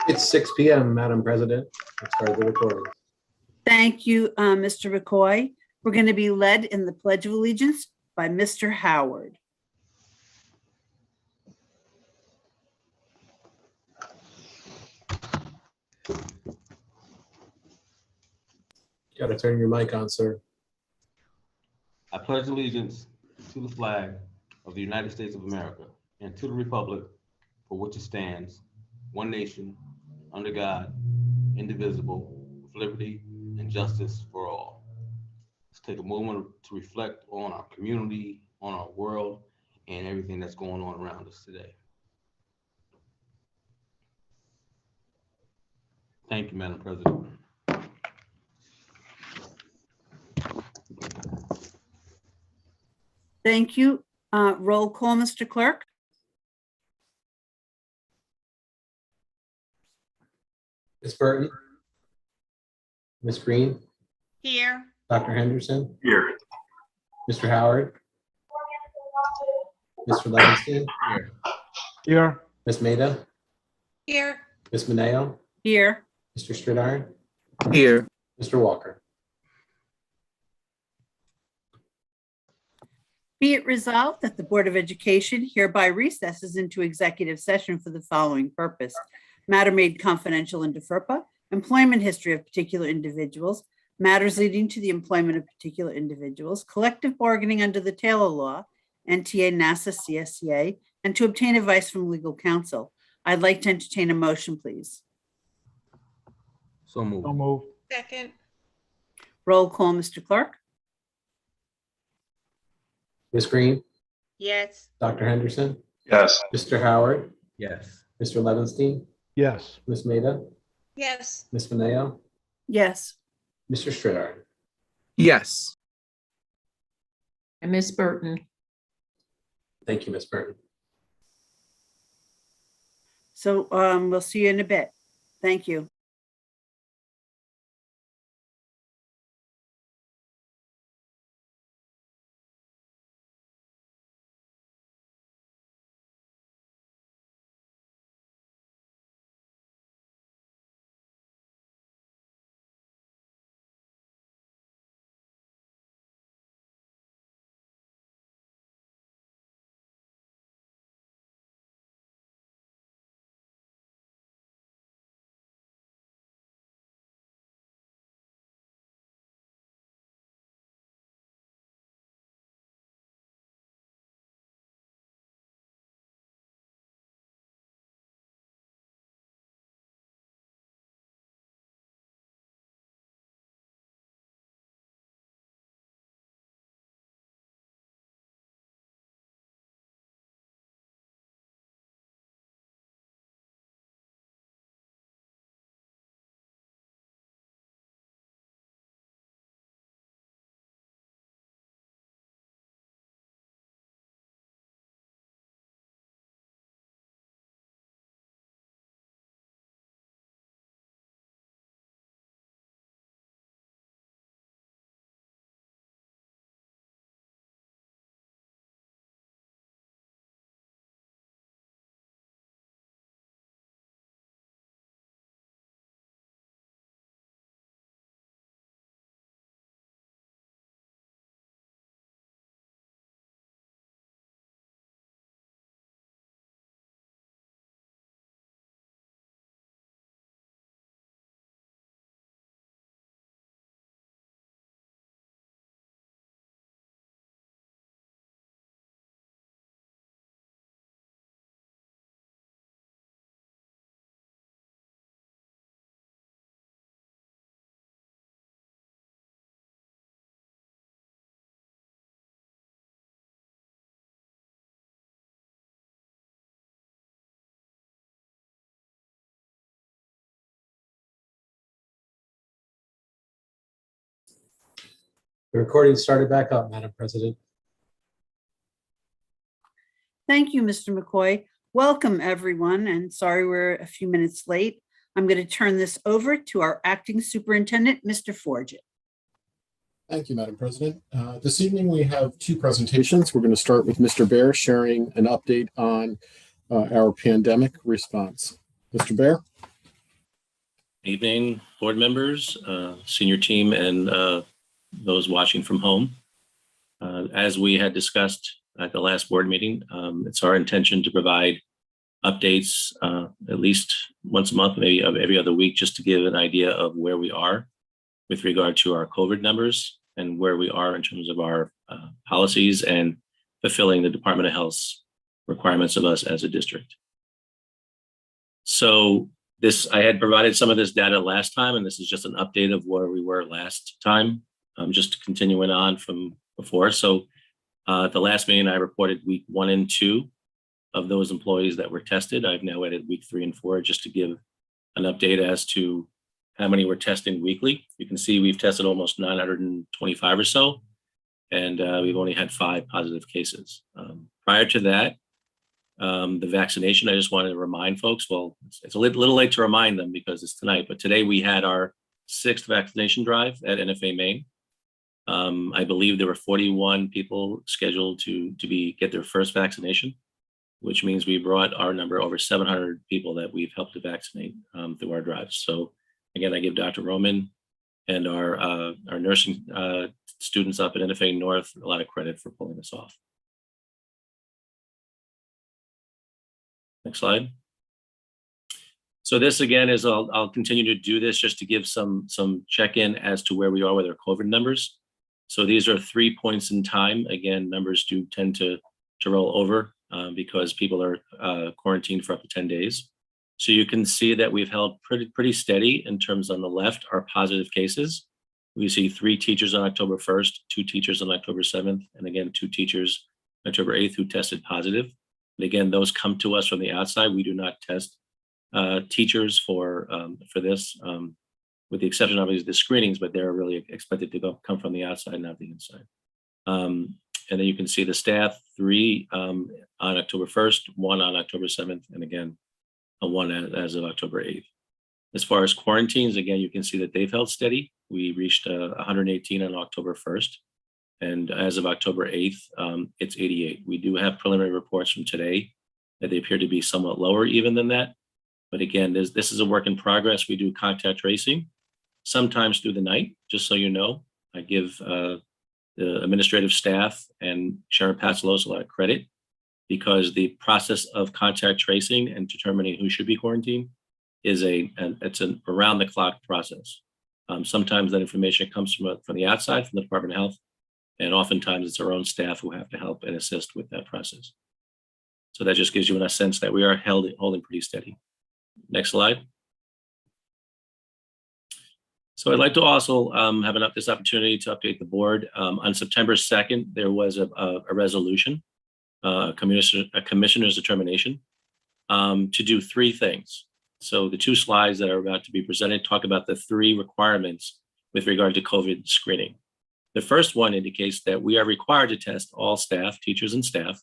It's 6 p.m., Madam President. Let's start the recording. Thank you, Mr. McCoy. We're going to be led in the Pledge of Allegiance by Mr. Howard. Got to turn your mic on, sir. I pledge allegiance to the flag of the United States of America and to the republic for which it stands, one nation, under God, indivisible, with liberty and justice for all. Let's take a moment to reflect on our community, on our world, and everything that's going on around us today. Thank you, Madam President. Thank you. Roll call, Mr. Clerk. Ms. Burton? Ms. Green? Here. Dr. Henderson? Here. Mr. Howard? Mr. Levinstein? Here. Here. Ms. Maida? Here. Ms. Mineo? Here. Mr. Stridarn? Here. Mr. Walker? Be it resolved that the Board of Education hereby recesses into executive session for the following purpose. Matter made confidential in DFERPA, employment history of particular individuals, matters leading to the employment of particular individuals, collective bargaining under the Taylor Law, NTA, NASA, CSCA, and to obtain advice from legal counsel. I'd like to entertain a motion, please. So moved. So move. Second. Roll call, Mr. Clerk. Ms. Green? Yes. Dr. Henderson? Yes. Mr. Howard? Yes. Mr. Levinstein? Yes. Ms. Maida? Yes. Ms. Mineo? Yes. Mr. Stridarn? Yes. And Ms. Burton. Thank you, Ms. Burton. So we'll see you in a bit. Thank you. The recording started back up, Madam President. Thank you, Mr. McCoy. Welcome, everyone, and sorry we're a few minutes late. I'm going to turn this over to our acting superintendent, Mr. Forget. Thank you, Madam President. This evening we have two presentations. We're going to start with Mr. Bear sharing an update on our pandemic response. Mr. Bear? Evening, board members, senior team, and those watching from home. As we had discussed at the last board meeting, it's our intention to provide updates at least once a month, maybe every other week, just to give an idea of where we are with regard to our COVID numbers and where we are in terms of our policies and fulfilling the Department of Health's requirements of us as a district. So I had provided some of this data last time, and this is just an update of where we were last time, just continuing on from before. So at the last meeting, I reported week 1 and 2 of those employees that were tested. I've now added week 3 and 4 just to give an update as to how many we're testing weekly. You can see we've tested almost 925 or so, and we've only had 5 positive cases. Prior to that, the vaccination, I just wanted to remind folks, well, it's a little late to remind them because it's tonight, but today we had our 6th vaccination drive at NFA Maine. I believe there were 41 people scheduled to get their first vaccination, which means we brought our number over 700 people that we've helped to vaccinate through our drives. So again, I give Dr. Roman and our nursing students up at NFA North a lot of credit for pulling this off. Next slide. So this again is, I'll continue to do this just to give some check-in as to where we are with our COVID numbers. So these are 3 points in time. Again, numbers do tend to roll over because people are quarantined for up to 10 days. So you can see that we've held pretty steady in terms on the left, our positive cases. We see 3 teachers on October 1st, 2 teachers on October 7th, and again, 2 teachers October 8th who tested positive. And again, those come to us from the outside. We do not test teachers for this, with the exception of the screenings, but they're really expected to come from the outside, not the inside. And then you can see the staff, 3 on October 1st, 1 on October 7th, and again, a 1 as of October 8th. As far as quarantines, again, you can see that they've held steady. We reached 118 on October 1st. And as of October 8th, it's 88. We do have preliminary reports from today that they appear to be somewhat lower even than that. But again, this is a work in progress. We do contact tracing, sometimes through the night, just so you know. I give the administrative staff and Sharon Patsalos a lot of credit because the process of contact tracing and determining who should be quarantined is it's an around the clock process. Sometimes that information comes from the outside, from the Department of Health, and oftentimes it's our own staff who have to help and assist with that process. So that just gives you a sense that we are holding pretty steady. Next slide. So I'd like to also have this opportunity to update the board. On September 2nd, there was a resolution, a commissioner's determination to do 3 things. So the 2 slides that are about to be presented talk about the 3 requirements with regard to COVID screening. The first one indicates that we are required to test all staff, teachers and staff,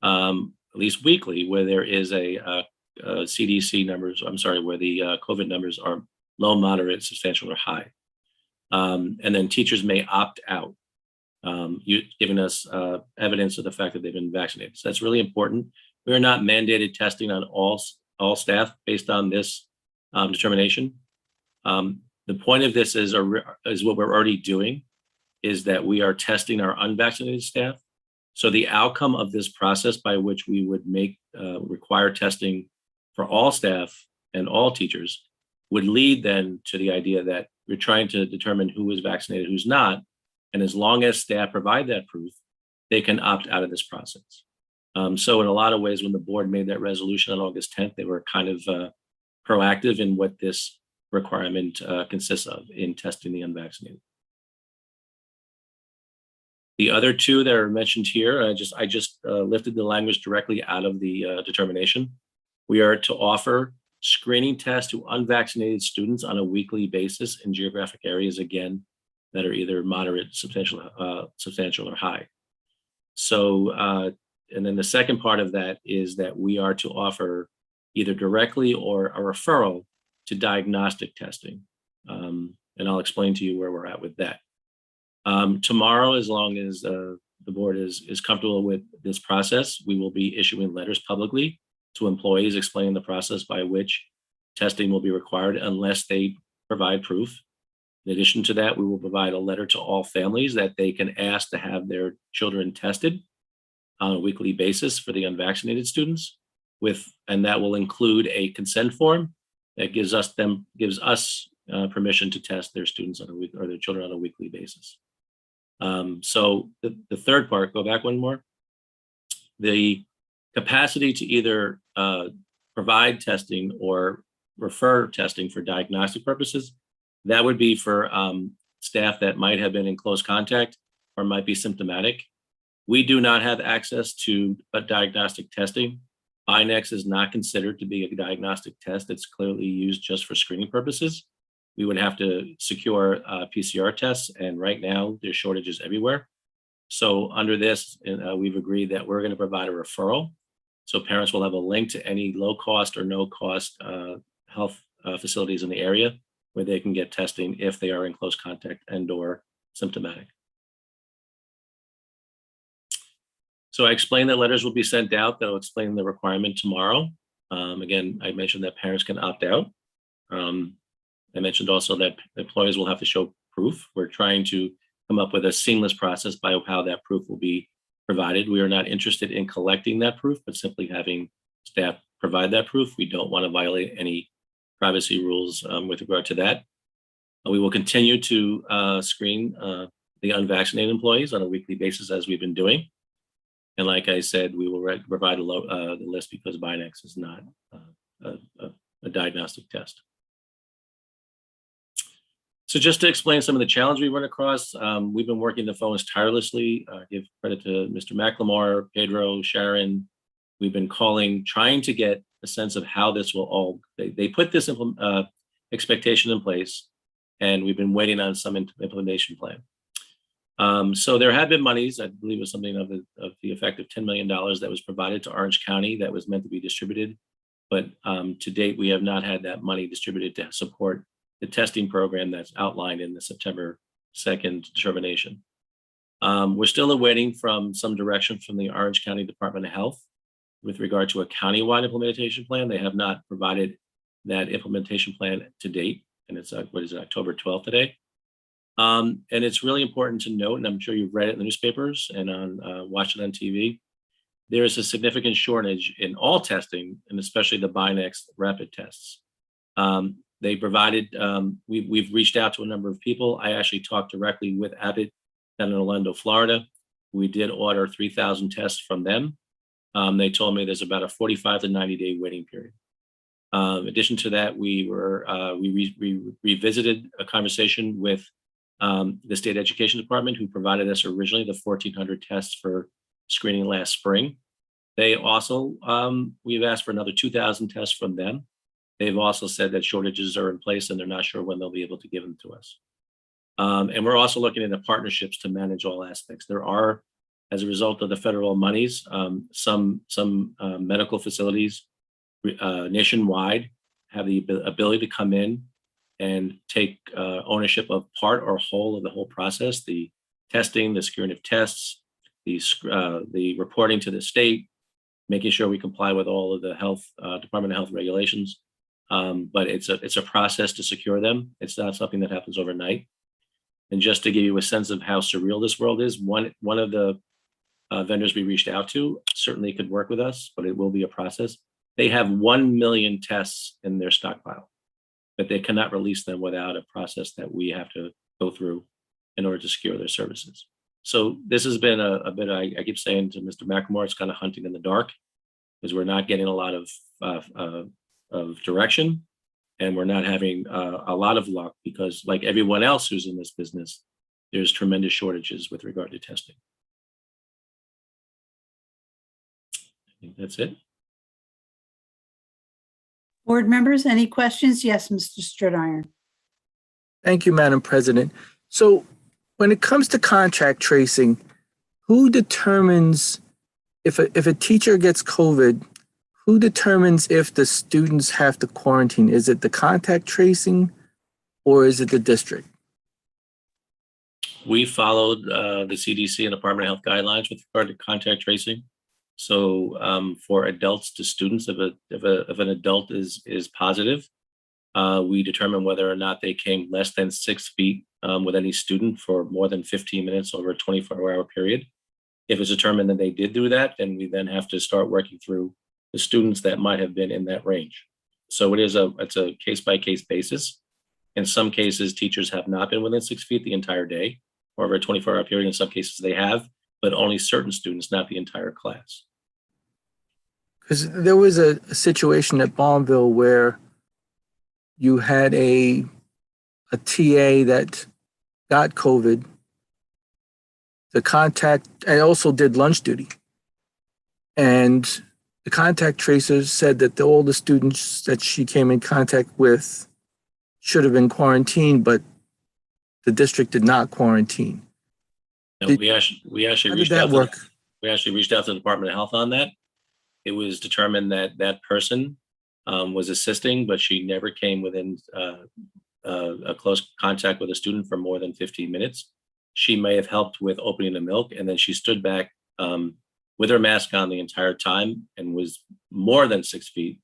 at least weekly, where there is a CDC numbers, where the COVID numbers are low, moderate, substantial, or high. And then teachers may opt out, giving us evidence of the fact that they've been vaccinated. So that's really important. We are not mandated testing on all staff based on this determination. The point of this is what we're already doing, is that we are testing our unvaccinated staff. So the outcome of this process by which we would require testing for all staff and all teachers would lead then to the idea that we're trying to determine who is vaccinated, who's not. And as long as staff provide that proof, they can opt out of this process. So in a lot of ways, when the board made that resolution on August 10th, they were kind of proactive in what this requirement consists of in testing the unvaccinated. The other 2 that are mentioned here, I just lifted the language directly out of the determination. We are to offer screening tests to unvaccinated students on a weekly basis in geographic areas, again, that are either moderate, substantial, or high. So, and then the second part of that is that we are to offer either directly or a referral to diagnostic testing. And I'll explain to you where we're at with that. Tomorrow, as long as the board is comfortable with this process, we will be issuing letters publicly to employees explaining the process by which testing will be required unless they provide proof. In addition to that, we will provide a letter to all families that they can ask to have their children tested on a weekly basis for the unvaccinated students and that will include a consent form that gives us permission to test their students or their children on a weekly basis. So the third part, go back one more. The capacity to either provide testing or refer testing for diagnostic purposes, that would be for staff that might have been in close contact or might be symptomatic. We do not have access to diagnostic testing. BINEX is not considered to be a diagnostic test. It's clearly used just for screening purposes. We would have to secure PCR tests, and right now there's shortages everywhere. So under this, we've agreed that we're going to provide a referral. So parents will have a link to any low cost or no cost health facilities in the area where they can get testing if they are in close contact and or symptomatic. So I explained that letters will be sent out that will explain the requirement tomorrow. Again, I mentioned that parents can opt out. I mentioned also that employees will have to show proof. We're trying to come up with a seamless process by how that proof will be provided. We are not interested in collecting that proof, but simply having staff provide that proof. We don't want to violate any privacy rules with regard to that. We will continue to screen the unvaccinated employees on a weekly basis as we've been doing. And like I said, we will provide the list because BINEX is not a diagnostic test. So just to explain some of the challenges we run across, we've been working the phones tirelessly. Give credit to Mr. McLemore, Pedro, Sharon. We've been calling, trying to get a sense of how this will all, they put this expectation in place, and we've been waiting on some implementation plan. So there have been monies, I believe it was something of the effect of $10 million that was provided to Orange County that was meant to be distributed. But to date, we have not had that money distributed to support the testing program that's outlined in the September 2nd determination. We're still awaiting from some direction from the Orange County Department of Health with regard to a countywide implementation plan. They have not provided that implementation plan to date. And it's, October 12th today. And it's really important to note, and I'm sure you've read it in the newspapers and watched it on TV, there is a significant shortage in all testing, and especially the BINEX rapid tests. They provided, we've reached out to a number of people. I actually talked directly with Abbott down in Orlando, Florida. We did order 3,000 tests from them. They told me there's about a 45 to 90-day waiting period. In addition to that, we revisited a conversation with the State Education Department, who provided us originally the 1,400 tests for screening last spring. They also, we've asked for another 2,000 tests from them. They've also said that shortages are in place and they're not sure when they'll be able to give them to us. And we're also looking into partnerships to manage all aspects. There are, as a result of the federal monies, some medical facilities nationwide have the ability to come in and take ownership of part or whole of the whole process, the testing, the securing of tests, the reporting to the state, making sure we comply with all of the health Department of Health regulations. But it's a process to secure them. It's not something that happens overnight. And just to give you a sense of how surreal this world is, one of the vendors we reached out to certainly could work with us, but it will be a process. They have 1 million tests in their stockpile, but they cannot release them without a process that we have to go through in order to secure their services. So this has been a bit, I keep saying to Mr. McLemore, it's kind of hunting in the dark because we're not getting a lot of direction, and we're not having a lot of luck because, like everyone else who's in this business, there's tremendous shortages with regard to testing. I think that's it. Board members, any questions? Yes, Mr. Stridiron. Thank you, Madam President. So when it comes to contact tracing, who determines if a teacher gets COVID, who determines if the students have to quarantine? Is it the contact tracing or is it the district? We followed the CDC and Department of Health guidelines with regard to contact tracing. So for adults to students, if an adult is positive, We determine whether or not they came less than 6 feet with any student for more than 15 minutes over a 24-hour period. If it's determined that they did do that, then we then have to start working through the students that might have been in that range. So it's a case-by-case basis. In some cases, teachers have not been within 6 feet the entire day or over a 24-hour period. In some cases they have, but only certain students, not the entire class. Because there was a situation at Bondville where you had a TA that got COVID. The contact, and also did lunch duty. And the contact tracers said that all the students that she came in contact with should have been quarantined, but the district did not quarantine. And we actually How did reached that out work? we actually reached out to the Department of Health on that. It was determined that that person was assisting, but she never came within a close contact with a student for more than 15 minutes. She may have helped with opening the milk, and then she stood back with her mask on the entire time and was more than 6 feet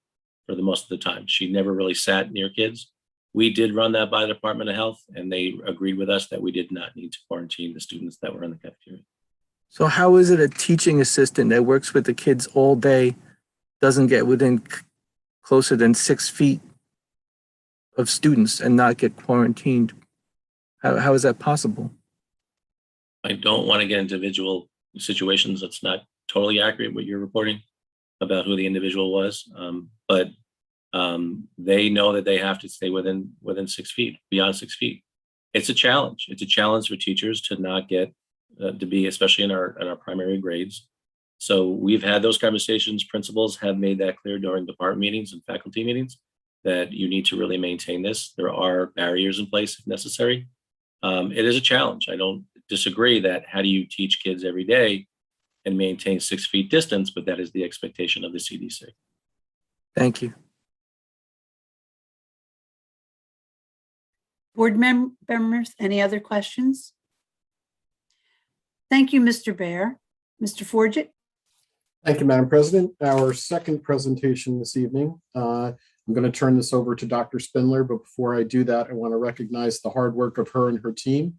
for the most of the time. She never really sat near kids. We did run that by the Department of Health, and they agreed with us that we did not need to quarantine the students that were in the cafeteria. So how is it a teaching assistant that works with the kids all day doesn't get within closer than 6 feet of students and not get quarantined? How is that possible? I don't want to get into individual situations. That's not totally accurate what you're reporting about who the individual was, but they know that they have to stay within 6 feet, beyond 6 feet. It's a challenge. It's a challenge for teachers to not get to be, especially in our primary grades. So we've had those conversations. Principals have made that clear during department meetings and faculty meetings that you need to really maintain this. There are barriers in place if necessary. It is a challenge. I don't disagree that how do you teach kids every day and maintain 6 feet distance, but that is the expectation of the CDC. Thank you. Board members, any other questions? Thank you, Mr. Bear. Mr. Forget? Thank you, Madam President. Our second presentation this evening, I'm going to turn this over to Dr. Spindler, but before I do that, I want to recognize the hard work of her and her team.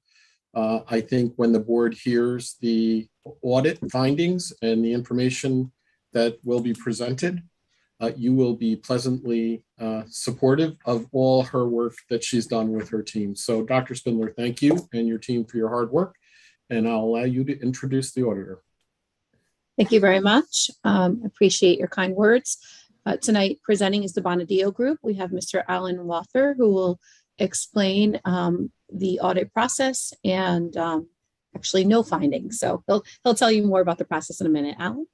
I think when the board hears the audit findings and the information that will be presented, you will be pleasantly supportive of all her work that she's done with her team. So Dr. Spindler, thank you and your team for your hard work, and I'll allow you to introduce the auditor. Thank you very much. Appreciate your kind words. Tonight presenting is the Bondville Group. We have Mr. Alan Walther, who will explain the audit process and actually no findings. So he'll tell you more about the process in a minute. Alan?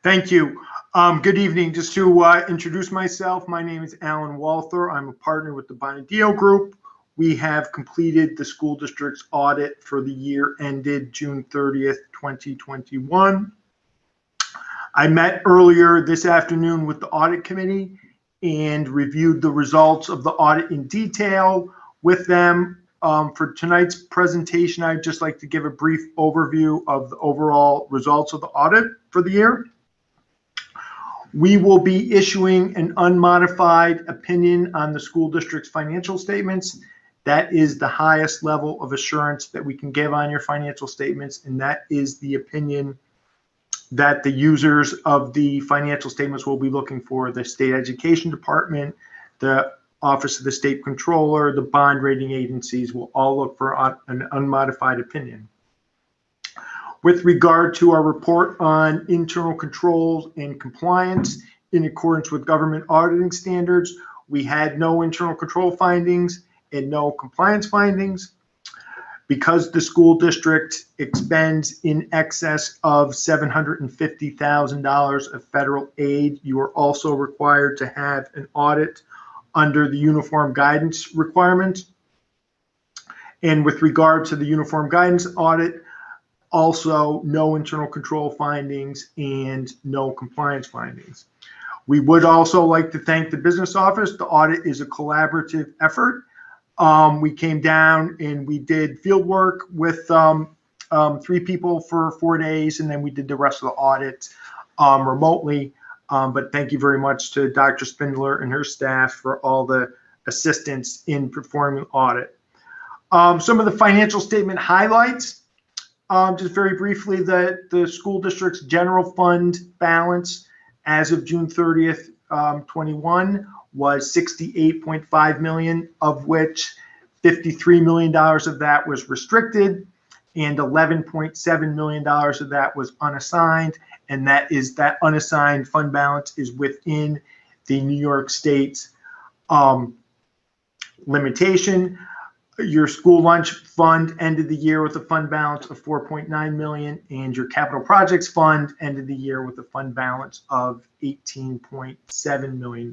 Thank you. Good evening. Just to introduce myself, my name is Alan Walther. I'm a partner with the Bondville Group. We have completed the school district's audit for the year ended June 30th, 2021. I met earlier this afternoon with the audit committee and reviewed the results of the audit in detail with them. For tonight's presentation, I'd just like to give a brief overview of the overall results of the audit for the year. We will be issuing an unmodified opinion on the school district's financial statements. That is the highest level of assurance that we can give on your financial statements, and that is the opinion that the users of the financial statements will be looking for. The state education department, the office of the state controller, the bond rating agencies will all look for an unmodified opinion. With regard to our report on internal controls and compliance in accordance with government auditing standards, we had no internal control findings and no compliance findings. Because the school district expends in excess of $750,000 of federal aid, you are also required to have an audit under the uniform guidance requirement. And with regard to the uniform guidance audit, also no internal control findings and no compliance findings. We would also like to thank the business office. The audit is a collaborative effort. We came down and we did field work with 3 people for 4 days, and then we did the rest of the audit remotely. But thank you very much to Dr. Spindler and her staff for all the assistance in performing audit. Some of the financial statement highlights, just very briefly, the school district's general fund balance as of June 30th, 21 was $68.5 million, of which $53 million of that was restricted and $11.7 million of that was unassigned. And that unassigned fund balance is within the New York State's limitation. Your school lunch fund ended the year with a fund balance of $4.9 million, and your capital projects fund ended the year with a fund balance of $18.7 million.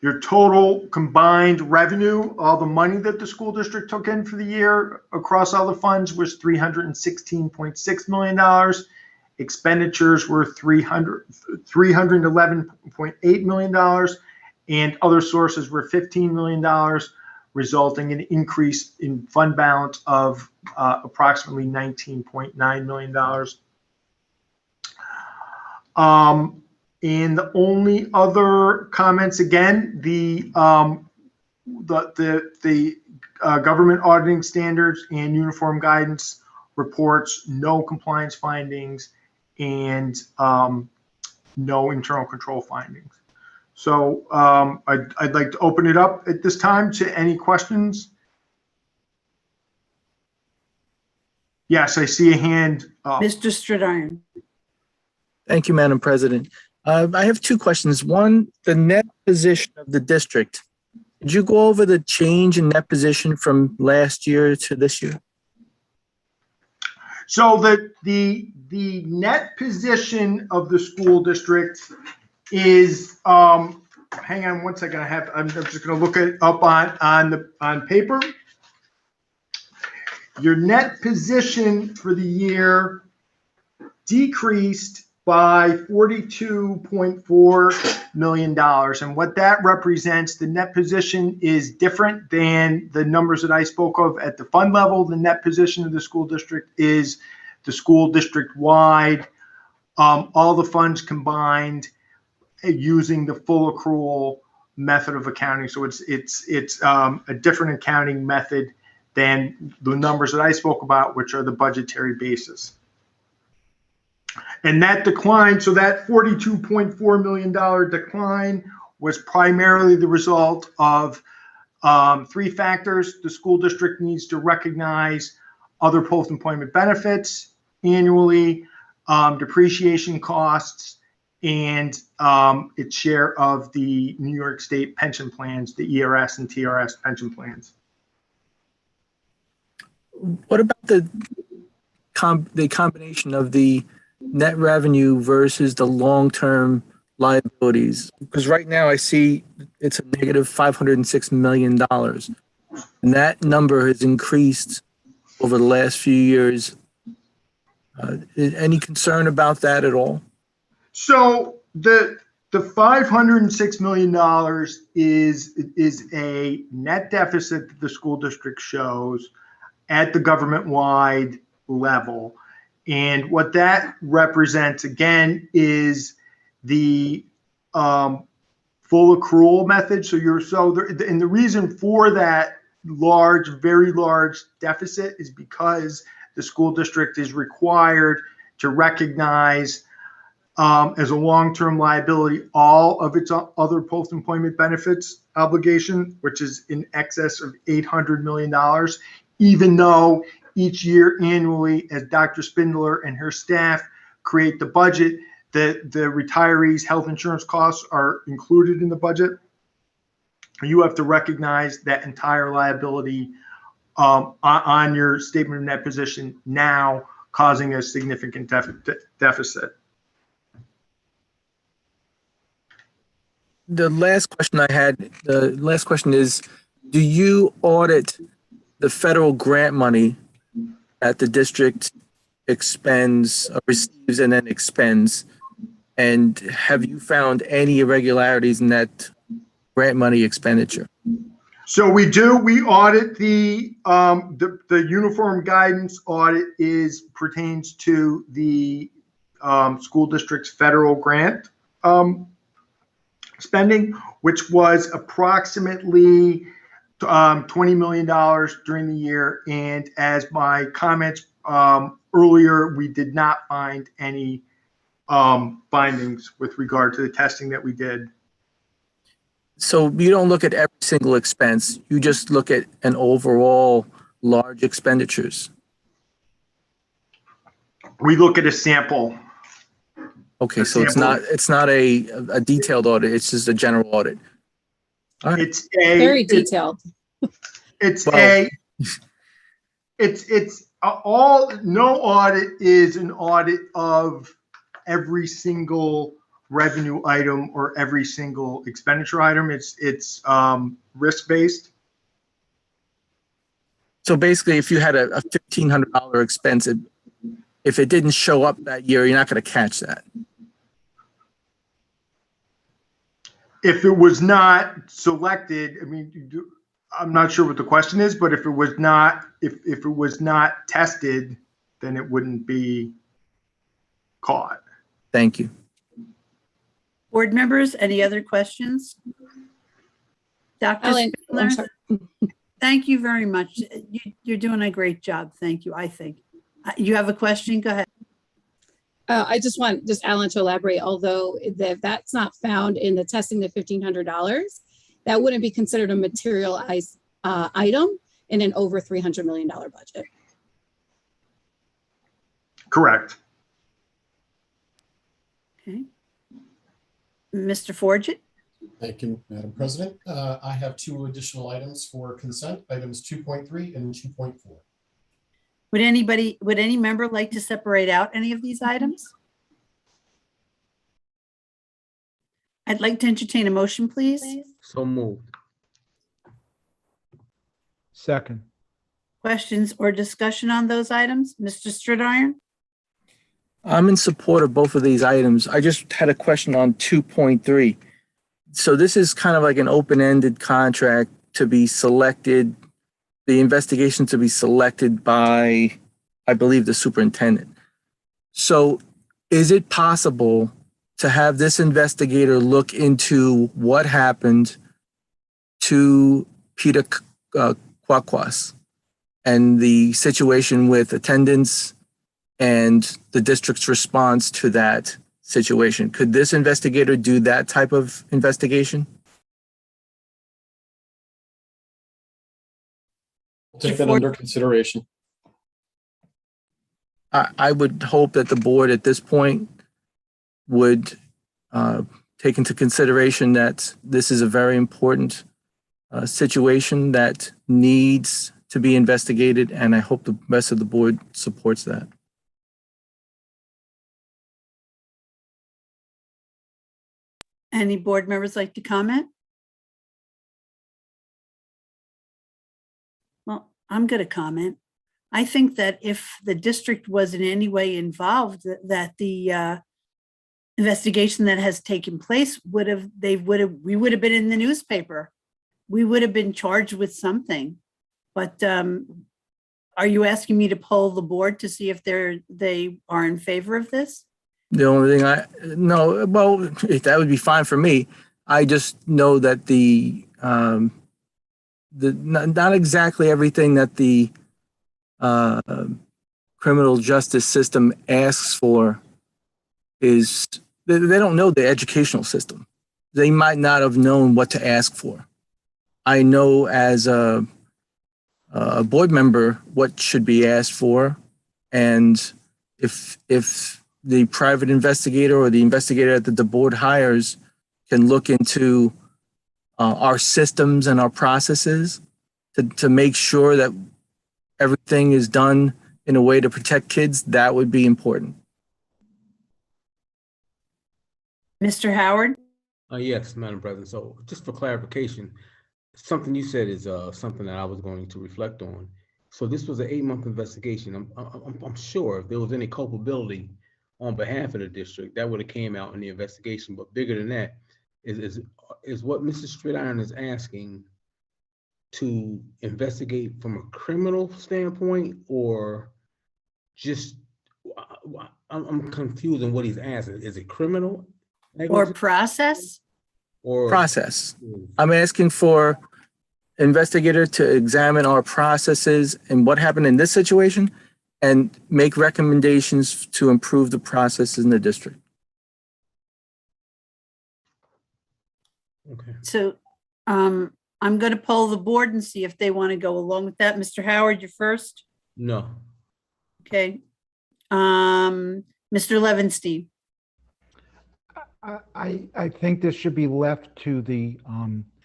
Your total combined revenue, all the money that the school district took in for the year across all the funds, was $316.6 million. Expenditures were $311.8 million, and other sources were $15 million, resulting in an increase in fund balance of approximately $19.9 million. And the only other comments, again, the government auditing standards and uniform guidance reports no compliance findings and no internal control findings. So I'd like to open it up at this time to any questions. Yes, I see a hand up. Mr. Stridiron. Thank you, Madam President. I have two questions. One, the net position of the district. Did you go over the change in net position from last year to this year? So the net position of the school district is, hang on one second, I'm just going to look it up on paper. Your net position for the year decreased by $42.4 million. And what that represents, the net position is different than the numbers that I spoke of at the fund level. The net position of the school district is the school district wide, all the funds combined using the full accrual method of accounting. So it's a different accounting method than the numbers that I spoke about, which are the budgetary basis. And that decline, so that $42.4 million decline was primarily the result of three factors. The school district needs to recognize other post-employment benefits annually, depreciation costs, and its share of the New York State pension plans, the ERS and TRS pension plans. What about the combination of the net revenue versus the long-term liabilities? Because right now I see it's a negative $506 million. And that number has increased over the last few years. Any concern about that at all? So the $506 million is a net deficit that the school district shows at the government-wide level. And what that represents, again, is the full accrual method. And the reason for that very large deficit is because the school district is required to recognize as a long-term liability all of its other post-employment benefits obligation, which is in excess of $800 million, even though each year annually, as Dr. Spindler and her staff create the budget, the retirees' health insurance costs are included in the budget. You have to recognize that entire liability on your statement of net position now, causing a significant deficit. The last question is, do you audit the federal grant money that the district receives and then expends? And have you found any irregularities in that grant money expenditure? So we do. We audit the uniform guidance audit pertains to the school district's federal grant spending, which was approximately $20 million during the year. And as my comments earlier, we did not find any findings with regard to the testing that we did. So you don't look at every single expense, you just look at an overall large expenditures. We look at a sample. Okay, so it's not a detailed audit, it's just a general audit. All right. It's a Very it's- detailed. It's Well- no audit is an audit of every single revenue item or every single expenditure item. It's risk-based. So basically, if you had a $1,500 expense, if it didn't show up that year, you're not going to catch that. If it was not selected, I mean, I'm not sure what the question is, but if it was not, if it was not tested, then it wouldn't be caught. Thank you. Board members, any other questions? Dr. Ellen, I'm Spindler? sorry. Thank you very much. You're doing a great job. Thank you, I think. You have a question? Go ahead. I just want Alan to elaborate, although if that's not found in the testing, the $1,500, that wouldn't be considered a materialized item in an over $300 million budget. Correct. Okay. Mr. Forget? Thank you, Madam President. I have two additional items for consent, items 2.3 and 2.4. Would any member like to separate out any of these items? I'd like to entertain a motion, please. So moved. Second. Questions or discussion on those items? Mr. Stridiron? I'm in support of both of these items. I just had a question on 2.3. So this is kind of like an open-ended contract to be selected, the investigation to be selected by, I believe, the superintendent. So is it possible to have this investigator look into what happened to Peter Kwakwas and the situation with attendance and the district's response to that situation? Could this investigator do that type of investigation? Take that under consideration. I would hope that the board at this point would take into consideration that this is a very important situation that needs to be investigated, and I hope the rest of the board supports that. Any board members like to comment? Well, I'm going to comment. I think that if the district was in any way involved, that the investigation that has taken place we would have been in the newspaper. We would have been charged with something. But are you asking me to poll the board to see if they are in favor of this? The only thing that would be fine for me. I just know that not exactly everything that the criminal justice system asks for is, they don't know the educational system. They might not have known what to ask for. I know as a board member what should be asked for, and if the private investigator or the investigator that the board hires can look into our systems and our processes to make sure that everything is done in a way to protect kids, that would be important. Mr. Howard? Yes, Madam President. So just for clarification, something you said is something that I was going to reflect on. So this was an 8-month investigation. I'm sure if there was any culpability on behalf of the district, that would have came out in the investigation. But bigger than that is what Mr. Stridiron is asking to investigate from a criminal standpoint, or just I'm confused on what he's asking. Is it criminal? Or negligence process? Or Process. I'm asking for investigator to examine our processes and what happened in this situation and make recommendations to improve the processes in the district. Okay. So I'm going to poll the board and see if they want to go along with that. Mr. Howard, you're first. No. Okay. Mr. Levinstein. I think this should be left to the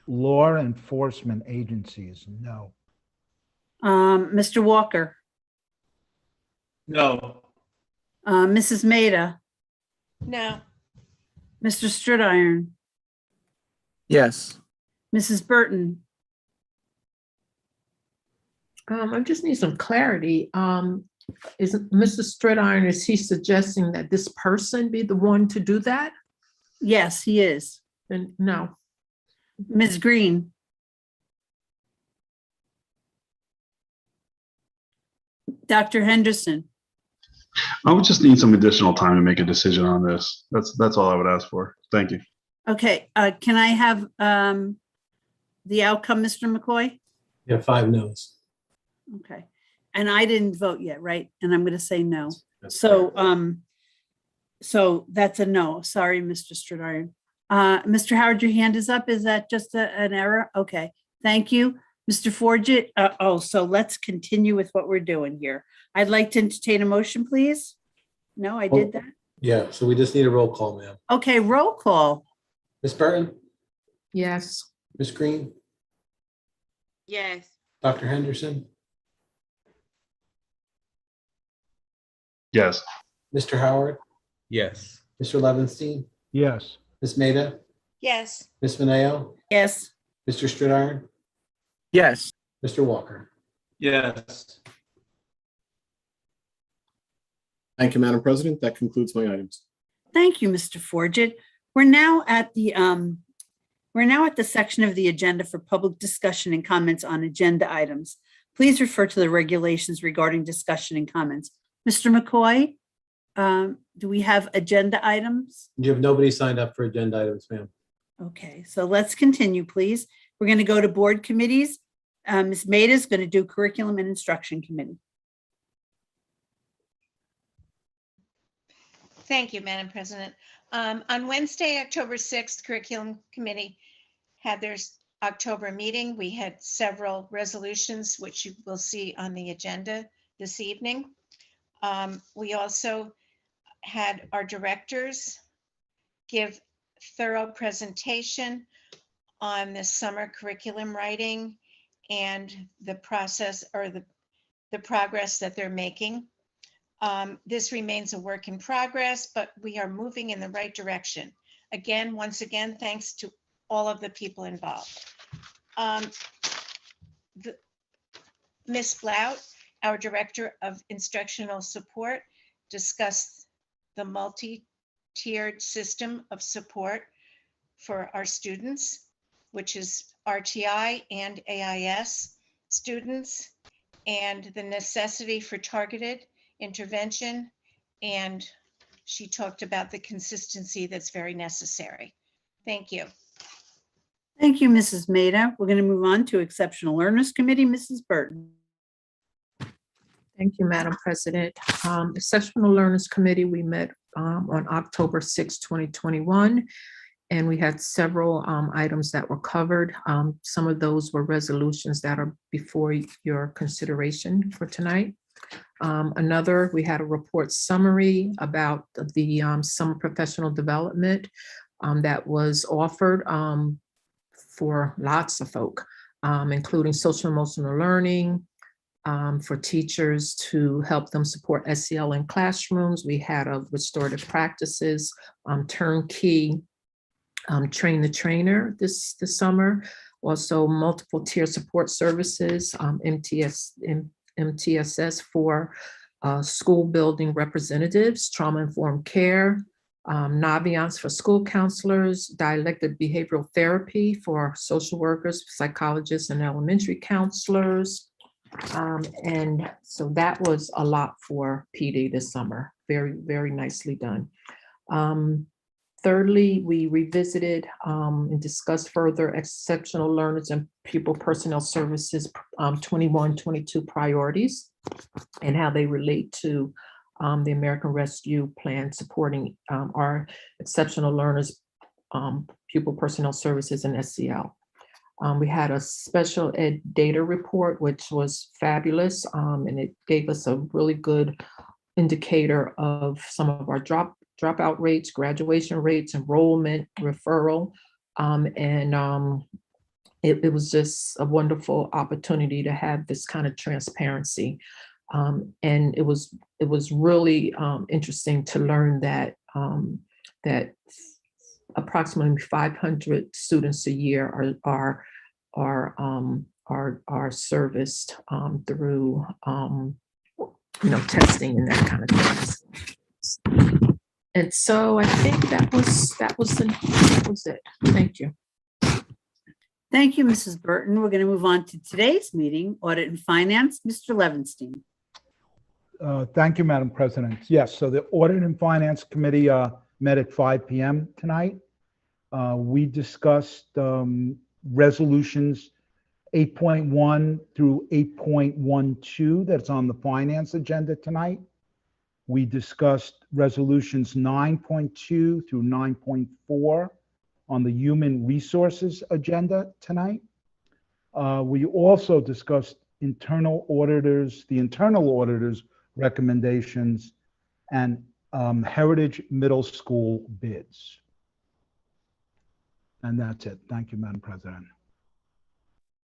law enforcement agencies. No. Mr. Walker. No. Mrs. Maida. No. Mr. Stridiron. Yes. Mrs. Burton. I just need some clarity. Is Mr. Stridiron, is he suggesting that this person be the one to do that? Yes, he is. Then no. Ms. Green. Dr. Henderson. I would just need some additional time to make a decision on this. That's all I would ask for. Thank you. Okay, can I have the outcome, Mr. McCoy? Yeah, 5 no's. Okay, and I didn't vote yet, right? And I'm going to say no. That's So, so that's a no. Sorry, Mr. Stridiron. Mr. Howard, your hand is up. Is that just an error? Okay, thank you. Mr. Forget. So let's continue with what we're doing here. I'd like to entertain a motion, please. No, I did that. Yeah, so we just need a roll call, ma'am. Okay, roll call. Ms. Burton, Yes. Ms. Green, Yes. Dr. Henderson, Yes. Mr. Howard, Yes. Mr. Levinstein, Yes. Ms. Maida, Yes. Ms. Mineo, Yes. Mr. Stridiron, Yes. Mr. Walker. Yes. Thank you, Madam President. That concludes my items. Thank you, Mr. Forget. We're now at the section of the agenda for public discussion and comments on agenda items. Please refer to the regulations regarding discussion and comments. Mr. McCoy, do we have agenda items? You have nobody signed up for agenda items, ma'am. Okay, so let's continue, please. We're going to go to board committees. Ms. Maida is going to do curriculum and instruction committee. Thank you, Madam President. On Wednesday, October 6th, Curriculum Committee had their October meeting. We had several resolutions, which you will see on the agenda this evening. We also had our directors give thorough presentation on the summer curriculum writing and the process or the progress that they're making. This remains a work in progress, but we are moving in the right direction. Again, once again, thanks to all of the people involved. Ms. Flout, our Director of Instructional Support, discussed the multi-tiered system of support for our students, which is RTI and AIS students, and the necessity for targeted intervention, and she talked about the consistency that's very necessary. Thank you. Thank you, Mrs. Maida. We're going to move on to Exceptional Learners Committee. Mrs. Burton. Thank you, Madam President. Exceptional Learners Committee, we met on October 6, 2021, and we had several items that were covered. Some of those were resolutions that are before your consideration for tonight. Another, we had a report summary about the summer professional development that was offered for lots of folk, including social emotional learning, for teachers to help them support SEL in classrooms. We had a restorative practices, turnkey, train the trainer this summer. Also multiple tier support services, MTSS for school building representatives, trauma-informed care, Naviance for school counselors, dialectic behavioral therapy for social workers, psychologists, and elementary counselors. And so that was a lot for PD this summer. very, very nicely done. Thirdly, we revisited and discussed further exceptional learners and pupil personnel services 21-22 priorities and how they relate to the American Rescue Plan supporting our exceptional learners, pupil personnel services, and SEL. We had a special ed data report, which was fabulous, and it gave us a really good indicator of some of our dropout rates, graduation rates, enrollment, referral. It was just a wonderful opportunity to have this kind of transparency. And it was really interesting to learn that that approximately 500 students a year are serviced through testing and that kind of thing. And so I think that was it. Thank you. Thank you, Mrs. Burton. We're going to move on to today's meeting, Audit and Finance. Mr. Levinstein. Thank you, Madam President. Yes, so the Audit and Finance Committee met at 5 p.m. tonight. We discussed resolutions 8.1 through 8.12 that's on the finance agenda tonight. We discussed resolutions 9.2 through 9.4 on the human resources agenda tonight. We also discussed the internal auditors' recommendations and Heritage Middle School bids. And that's it. Thank you, Madam President.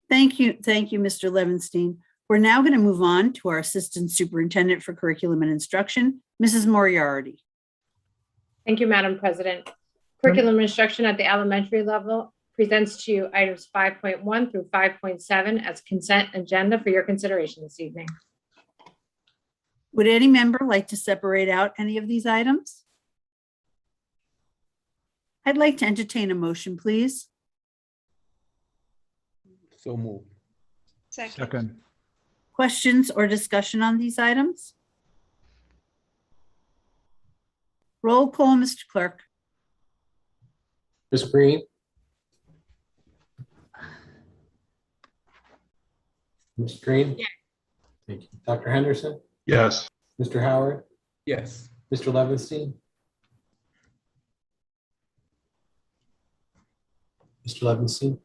Thank you, Mr. Levinstein. We're now going to move on to our Assistant Superintendent for Curriculum and Instruction, Mrs. Moriarty. Thank you, Madam President. Curriculum instruction at the elementary level presents to you items 5.1 through 5.7 as consent agenda for your consideration this evening. Would any member like to separate out any of these items? I'd like to entertain a motion, please. So moved. Second. Questions or discussion on these items? Roll call, Mr. Clerk. Ms. Green? Ms. Green? Yes. Thank you. Dr. Henderson? Yes. Mr. Howard? Yes. Mr. Levinstein? Mr. Levinstein?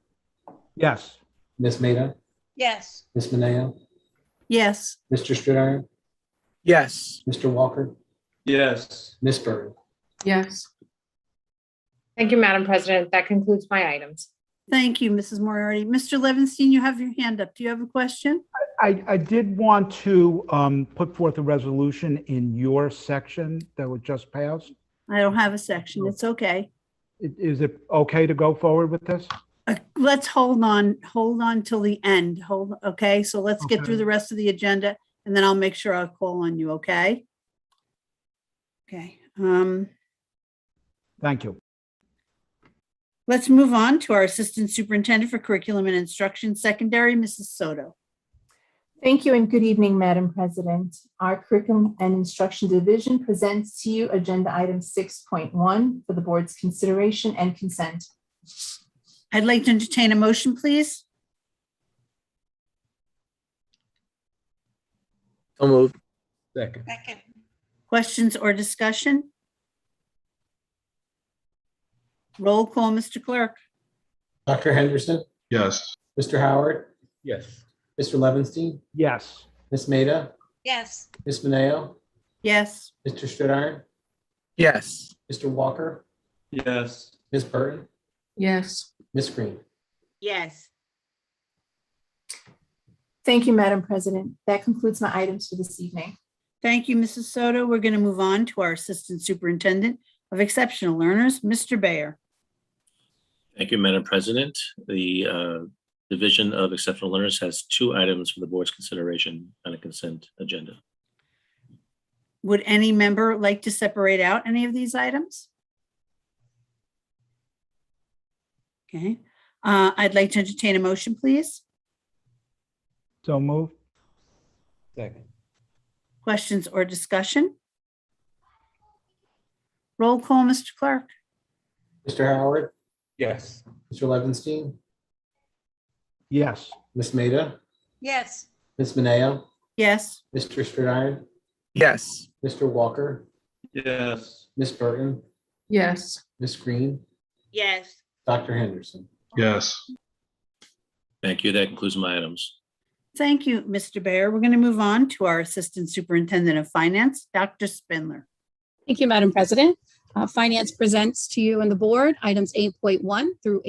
Yes. Ms. Maida? Yes. Ms. Mineo? Yes. Mr. Stridiron? Yes. Mr. Walker? Yes. Ms. Burton? Yes. Thank you, Madam President. That concludes my items. Thank you, Mrs. Moriarty. Mr. Levinstein, you have your hand up. Do you have a question? I did want to put forth a resolution in your section that was just passed. I don't have a section. It's okay. Is it okay to go forward with this? Let's hold on till the end. Okay, so let's get through Okay. the rest of the agenda and then I'll make sure I'll call on you, okay? Okay. Thank you. Let's move on to our Assistant Superintendent for Curriculum and Instruction, Secondary, Mrs. Soto. Thank you and good evening, Madam President. Our Curriculum and Instruction Division presents to you Agenda Item 6.1 for the board's consideration and consent. I'd like to entertain a motion, please. So moved. Second. Second. Questions or discussion? Roll call, Mr. Clerk. Dr. Henderson? Yes. Mr. Howard? Yes. Mr. Levinstein? Yes. Ms. Maida? Yes. Ms. Mineo? Yes. Mr. Stridiron? Yes. Mr. Walker? Yes. Ms. Burton? Yes. Ms. Green? Yes. Thank you, Madam President. That concludes my items for this evening. Thank you, Mrs. Soto. We're going to move on to our Assistant Superintendent of Exceptional Learners, Mr. Bayer. Thank you, Madam President. The Division of Exceptional Learners has 2 items for the board's consideration on a consent agenda. Would any member like to separate out any of these items? Okay. I'd like to entertain a motion, please. So moved. Second. Questions or discussion? Roll call, Mr. Clerk. Mr. Howard, Yes. Mr. Levinstein, Yes. Ms. Maida, Yes. Ms. Mineo, Yes. Mr. Stridiron, Yes. Mr. Walker, Yes. Ms. Burton, Yes. Ms. Green, Yes. Dr. Henderson. Yes. Thank you. That concludes my items. Thank you, Mr. Bayer. We're going to move on to our Assistant Superintendent of Finance, Dr. Spindler. Thank you, Madam President. Finance presents to you and the board items 8.1 through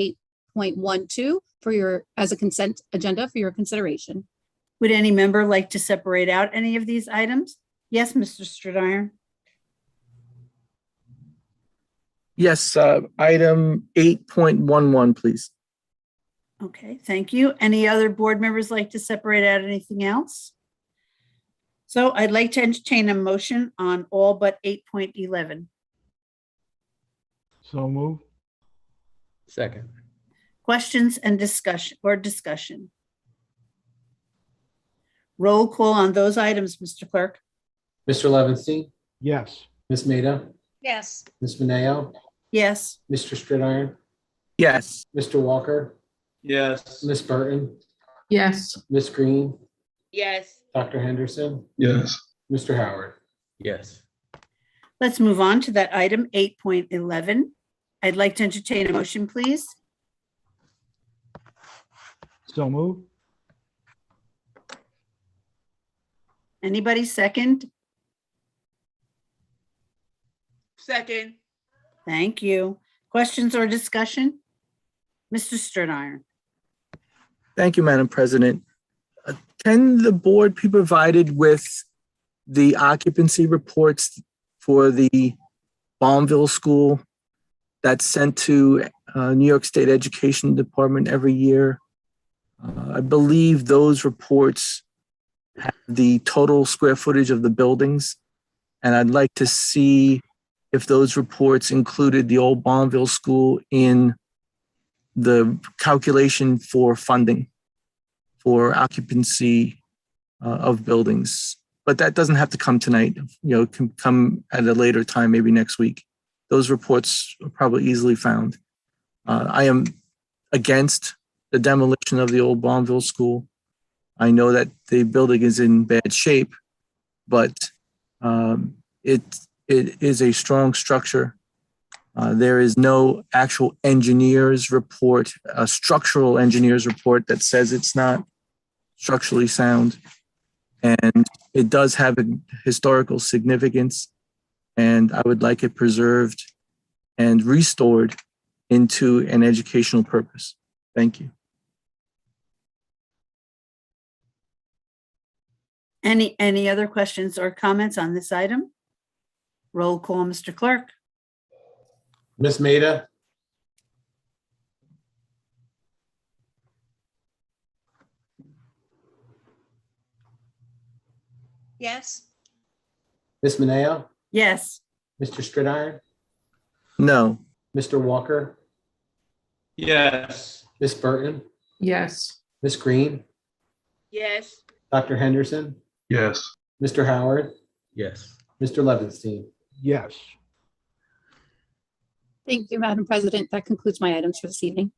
8.12 as a consent agenda for your consideration. Would any member like to separate out any of these items? Yes, Mr. Stridiron. Yes, item 8.11, please. Okay, thank you. Any other board members like to separate out anything else? So I'd like to entertain a motion on all but 8.11. So move. Second. Questions and discussion? Roll call on those items, Mr. Clerk. Mr. Levinstein, Yes. Ms. Maida, Yes. Ms. Mineo, Yes. Mr. Stridiron, Yes. Mr. Walker, Yes. Ms. Burton, Yes. Ms. Green, Yes. Dr. Henderson, Yes. Mr. Howard. Yes. Let's move on to that item 8.11. I'd like to entertain a motion, please. So move. Anybody second? Second. Thank you. Questions or discussion? Mr. Stridiron. Thank you, Madam President. Can the board be provided with the occupancy reports for the Bondville school that's sent to New York State Education Department every year? I believe those reports have the total square footage of the buildings, and I'd like to see if those reports included the old Bondville school in the calculation for funding for occupancy of buildings. But that doesn't have to come tonight. It can come at a later time, maybe next week. Those reports are probably easily found. I am against the demolition of the old Bondville school. I know that the building is in bad shape, but it is a strong structure. There is no actual engineer's report, a structural engineer's report that says it's not structurally sound. And it does have a historical significance, and I would like it preserved and restored into an educational purpose. Thank you. Any other questions or comments on this item? Roll call, Mr. Clerk. Ms. Maida, Yes. Ms. Mineo, Yes. Mr. Stridiron, No. Mr. Walker, Yes. Ms. Burton, Yes. Ms. Green, Yes. Dr. Henderson, Yes. Mr. Howard, Yes. Mr. Levinstein. Yes. Thank you, Madam President. That concludes my items for this evening.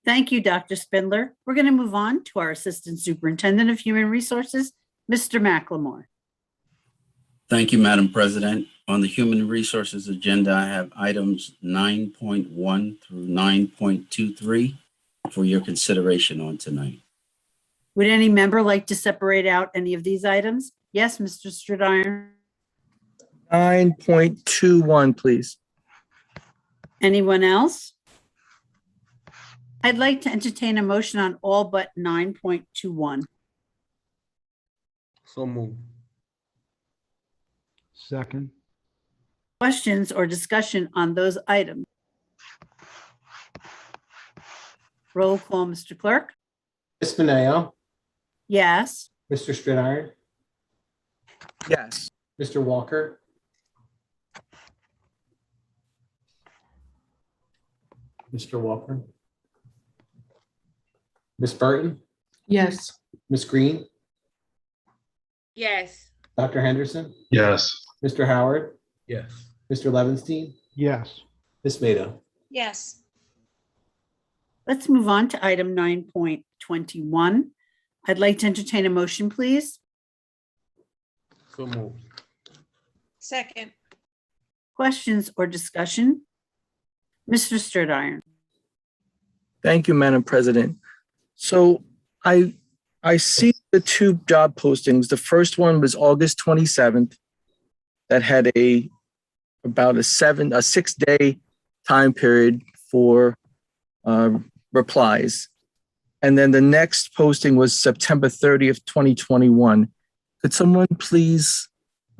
Thank you, Dr. Spindler. We're going to move on to our Assistant Superintendent of Human Resources, Mr. McLemore. Thank you, Madam President. On the Human Resources agenda, I have items 9.1 through 9.23 for your consideration on tonight. Would any member like to separate out any of these items? Yes, Mr. Stridiron. 9.21, please. Anyone else? I'd like to entertain a motion on all but 9.21. So move. Second. Questions or discussion on those items? Roll call, Mr. Clerk. Ms. Mineo, Yes. Mr. Stridiron, Yes. Mr. Walker, Mr. Walker, Ms. Burton, Yes. Ms. Green, Yes. Dr. Henderson, Yes. Mr. Howard, Yes. Mr. Levinstein, Yes. Ms. Maida. Yes. Let's move on to item 9.21. I'd like to entertain a motion, please. So moved. Second. Questions or discussion? Mr. Sturdiron. Thank you, Madam President. So I see the two job postings. The first one was August 27th that had about a 6-day time period for replies. And then the next posting was September 30th, 2021. Could someone please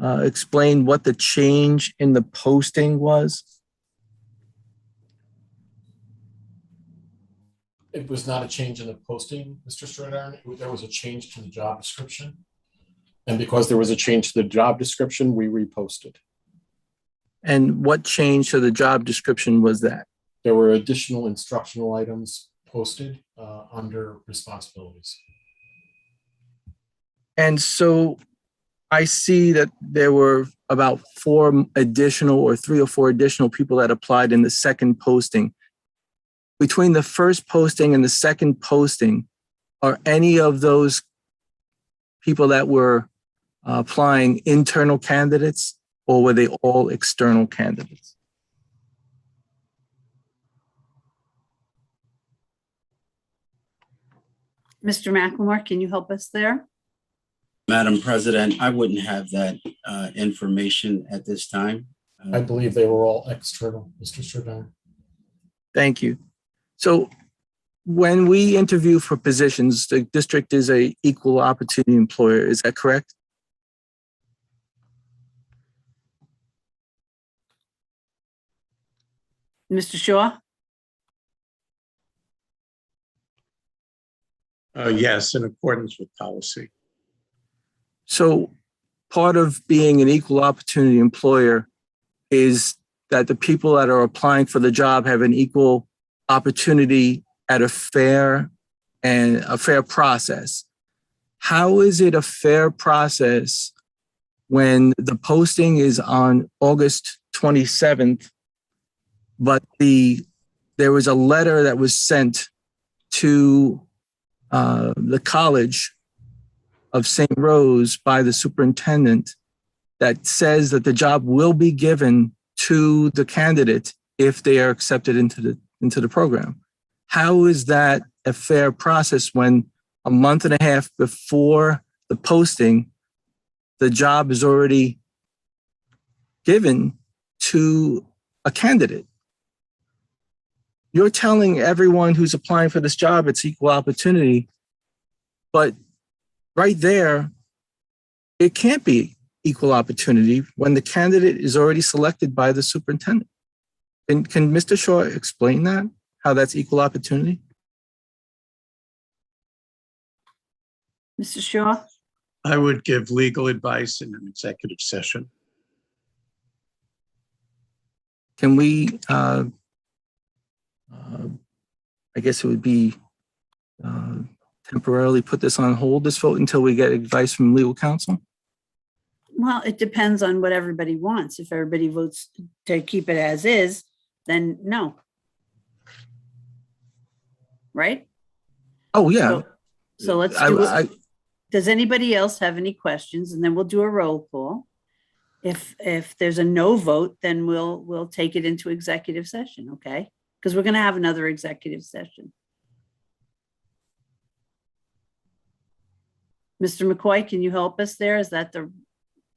explain what the change in the posting was? It was not a change in the posting, Mr. Stradar. There was a change to the job description. And because there was a change to the job description, we reposted. And what change to the job description was that? There were additional instructional items posted under responsibilities. And so I see that there were about 3 or 4 additional people that applied in the second posting. Between the first posting and the second posting, are any of those people that were applying internal candidates, or were they all external candidates? Mr. McLemore, can you help us there? Madam President, I wouldn't have that information at this time. I believe they were all external, Mr. Stradar. Thank you. So when we interview for positions, the district is an equal opportunity employer. Is that correct? Mr. Shaw? Yes, in accordance with policy. So part of being an equal opportunity employer is that the people that are applying for the job have an equal opportunity at a fair process. How is it a fair process when the posting is on August 27th, but there was a letter that was sent to the College of St. Rose by the superintendent that says that the job will be given to the candidate if they are accepted into the program? How is that a fair process when a month and a half before the posting, the job is already given to a candidate? You're telling everyone who's applying for this job it's equal opportunity, but right there, it can't be equal opportunity when the candidate is already selected by the superintendent. And can Mr. Shaw explain that, how that's equal opportunity? Mr. Shaw? I would give legal advice in an executive session. Can we, I guess it would be temporarily put this on hold, this vote, until we get advice from legal counsel? Well, it depends on what everybody wants. If everybody votes to keep it as is, then no. Right? Oh, yeah. So let's do it. Does anybody else have any questions? And then we'll do a roll call. If there's a no vote, then we'll take it into executive session, okay? Because we're going to have another executive session. Mr. McCoy, can you help us there?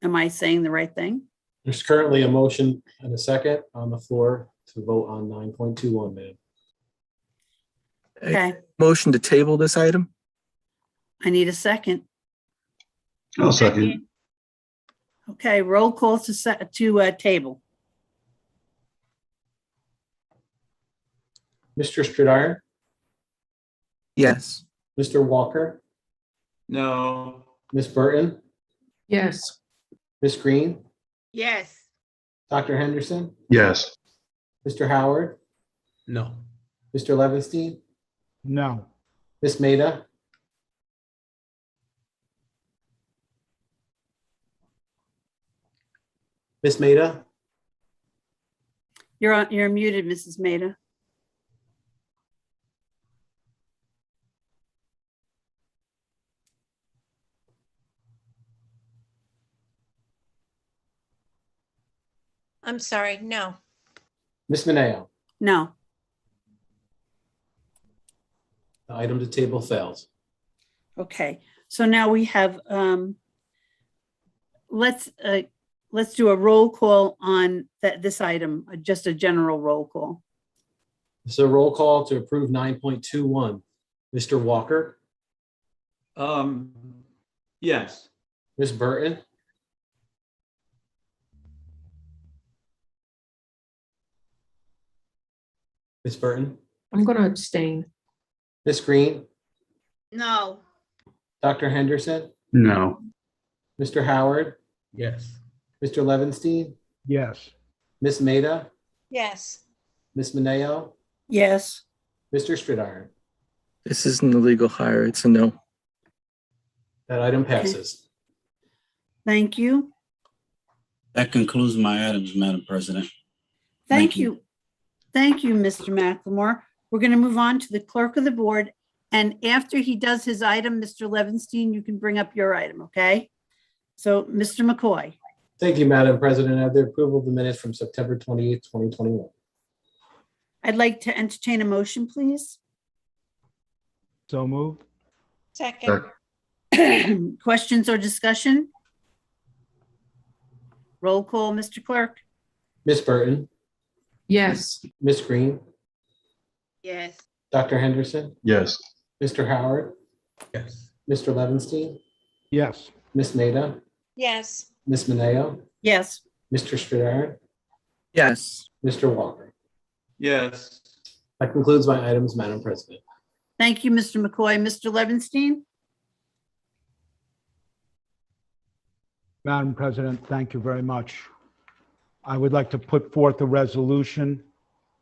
Am I saying the right thing? There's currently a motion and a second on the floor to vote on 9.21, ma'am. Okay, Motion to table this item? I need a second. I'll second. Okay, roll call to table. Mr. Stradar, Yes. Mr. Walker, No. Ms. Burton, Yes. Ms. Green, Yes. Dr. Henderson, Yes. Mr. Howard, No. Mr. Levinstein, No. Ms. Maida, Ms. Maida, You're muted, Mrs. Maida. I'm sorry, no. Ms. Mineo, No. the item to table fails. Okay, so now we have, let's do a roll call on this item, just a general roll call. So roll call to approve 9.21. Mr. Walker, Yes. Ms. Burton, Ms. Burton, I'm going to abstain. Ms. Green, No. Dr. Henderson, No. Mr. Howard, Yes. Mr. Levinstein, Yes. Ms. Maida, Yes. Ms. Mineo, Yes. Mr. Stridiron. This isn't a legal hire. It's a no. That item passes. Thank you. That concludes my items, Madam President. Thank you. Thank you, Mr. McLemore. We're going to move on to the clerk of the board. And after he does his item, Mr. Levinstein, you can bring up your item, okay? So, Mr. McCoy. Thank you, Madam President. I have the approval of the minutes from September 28th, 2021. I'd like to entertain a motion, please. So moved. Second. Questions or discussion? Roll call, Mr. Clerk. Ms. Burton, Yes. Ms. Green, Yes. Dr. Henderson, Yes. Mr. Howard, Yes. Mr. Levinstein, Yes. Ms. Maida, Yes. Ms. Mineo, Yes. Mr. Stridiron, Yes. Mr. Walker. Yes. That concludes my items, Madam President. Thank you, Mr. McCoy. Mr. Levinstein? Madam President, thank you very much. I would like to put forth a resolution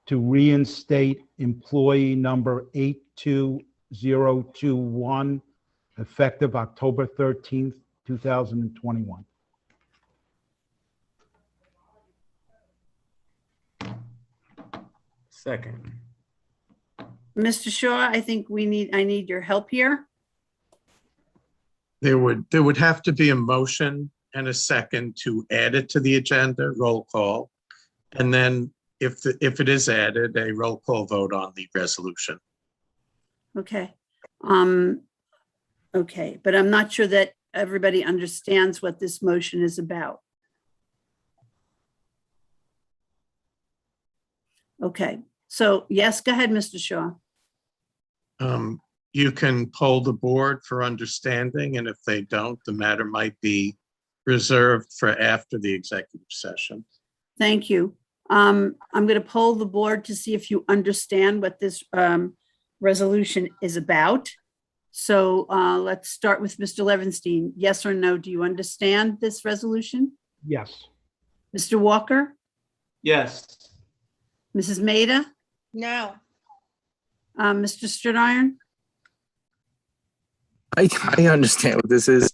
to reinstate employee number 82021, effective October 13th, 2021. Second. Mr. Shaw, I think I need your help here. There would have to be a motion and a second to add it to the agenda, roll call. And then if it is added, a roll call vote on the resolution. Okay. Okay, but I'm not sure that everybody understands what this motion is about. Okay, so yes, go ahead, Mr. Shaw. You can poll the board for understanding, and if they don't, the matter might be reserved for after the executive session. Thank you. I'm going to poll the board to see if you understand what this resolution is about. So let's start with Mr. Levinstein. Yes or no? Do you understand this resolution? Yes. Mr. Walker? Yes. Mrs. Maida? No. Mr. Stridiron? I understand what this is.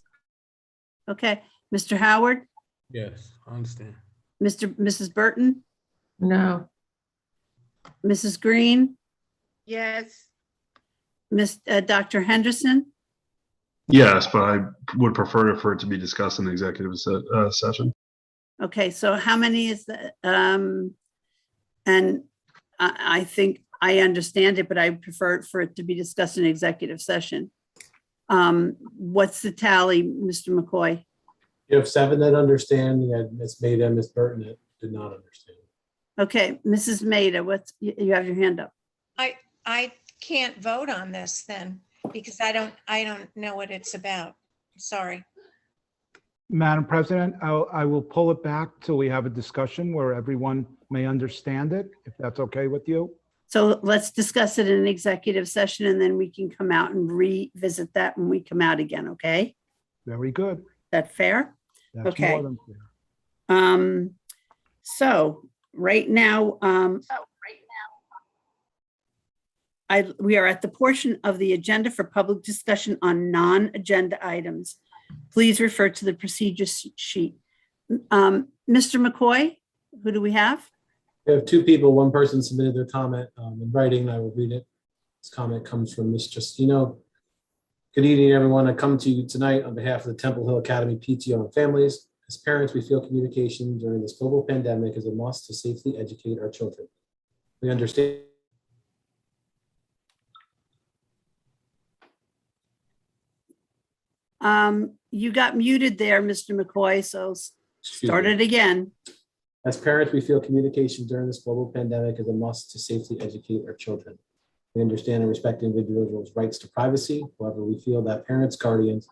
Okay. Mr. Howard? Yes, I understand. Mrs. Burton? No. Mrs. Green? Yes. Dr. Henderson? Yes, but I would prefer for it to be discussed in the executive session. Okay, so how many is that? And I think I understand it, but I prefer for it to be discussed in executive session. What's the tally, Mr. McCoy? You have 7 that understand. You had Ms. Maida and Ms. Burton that did not understand. Okay, Mrs. Maida, you have your hand up. I can't vote on this then because I don't know what it's about. Sorry. Madam President, I will pull it back till we have a discussion where everyone may understand it, if that's okay with you. So let's discuss it in an executive session and then we can come out and revisit that when we come out again, okay? Very good. That fair? That's Okay. more than fair. So right now, we are at the portion of the agenda for public discussion on non-agenda items. Please refer to the procedure sheet. Mr. McCoy, who do we have? We have two people. One person submitted their comment in writing. I will read it. This comment comes from Ms. Justino. Good evening, everyone. I come to you tonight on behalf of the Temple Hill Academy PTO and families. As parents, we feel communication during this global pandemic is a must to safely educate our children. We understand. You got muted there, Mr. McCoy, so start me. it again. As parents, we feel communication during this global pandemic is a must to safely educate our children. We understand and respect individuals' rights to privacy. However, we feel that parents, guardians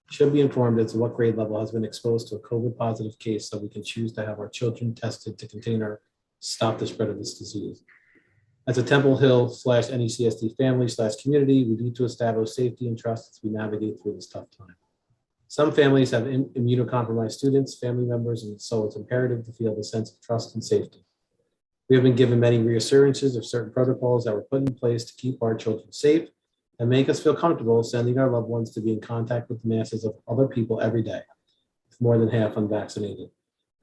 should be informed as to what grade level has been exposed to a COVID positive case so we can choose to have our children tested to contain or stop the spread of this disease. As a Temple Hill / NECSD family / community, we need to establish safety and trust as we navigate through this tough time. Some families have immunocompromised students, family members, and so it's imperative to feel the sense of trust and safety. We have been given many reassurances of certain protocols that were put in place to keep our children safe and make us feel comfortable sending our loved ones to be in contact with the masses of other people every day, with more than half unvaccinated.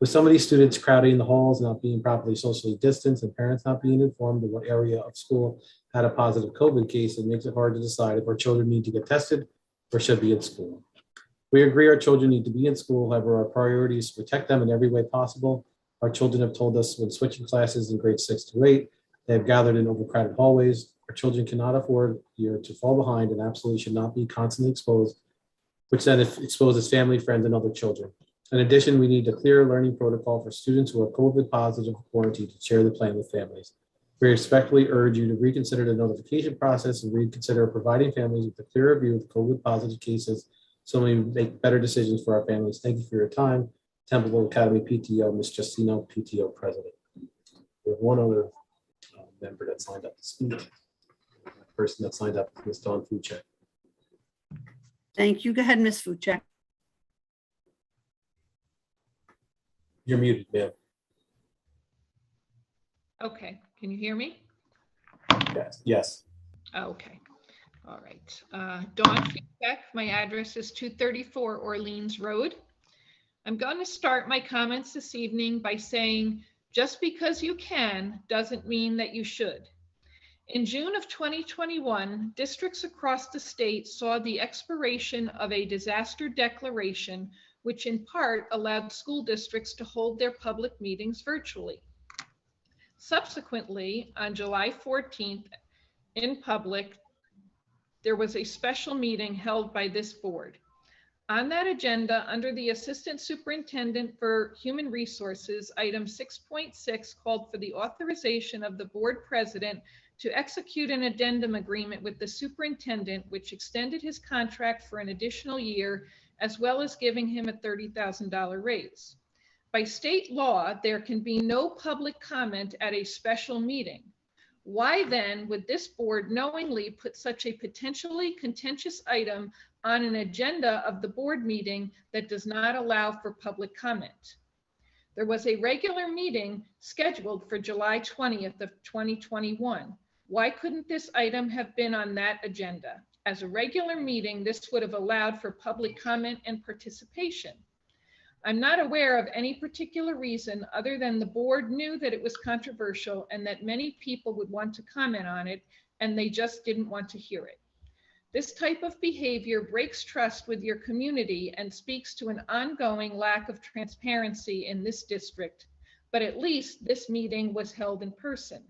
With so many students crowding the halls, not being properly socially distanced, and parents not being informed of what area of school had a positive COVID case, it makes it hard to decide if our children need to get tested or should be in school. We agree our children need to be in school. However, our priority is to protect them in every way possible. Our children have told us when switching classes in grades 6 to 8, they have gathered in overcrowded hallways. Our children cannot afford here to fall behind and absolutely should not be constantly exposed, which then exposes family, friends, and other children. In addition, we need a clear learning protocol for students who are COVID positive or quarantined to share the plan with families. We respectfully urge you to reconsider the notification process and reconsider providing families with a clearer view of COVID positive cases so we make better decisions for our families. Thank you for your time. Temple Hill Academy PTO, Ms. Justino, PTO President. We have one other member that signed up to speak. The person that signed up is Ms. Dawn Fuchek. Thank you. Go ahead, Ms. Fuchek. You're muted, ma'am. Okay, can you hear me? Yes. Yes. Okay, all right. Dawn Feedback, my address is 234 Orleans Road. I'm going to start my comments this evening by saying, just because you can doesn't mean that you should. In June of 2021, districts across the state saw the expiration of a disaster declaration, which in part allowed school districts to hold their public meetings virtually. Subsequently, on July 14th, in public, there was a special meeting held by this board. On that agenda, under the Assistant Superintendent for Human Resources, item 6.6 called for the authorization of the board president to execute an addendum agreement with the superintendent, which extended his contract for an additional year, as well as giving him a $30,000 raise. By state law, there can be no public comment at a special meeting. Why then would this board knowingly put such a potentially contentious item on an agenda of the board meeting that does not allow for public comment? There was a regular meeting scheduled for July 20th of 2021. Why couldn't this item have been on that agenda? As a regular meeting, this would have allowed for public comment and participation. I'm not aware of any particular reason other than the board knew that it was controversial and that many people would want to comment on it, and they just didn't want to hear it. This type of behavior breaks trust with your community and speaks to an ongoing lack of transparency in this district, but at least this meeting was held in person.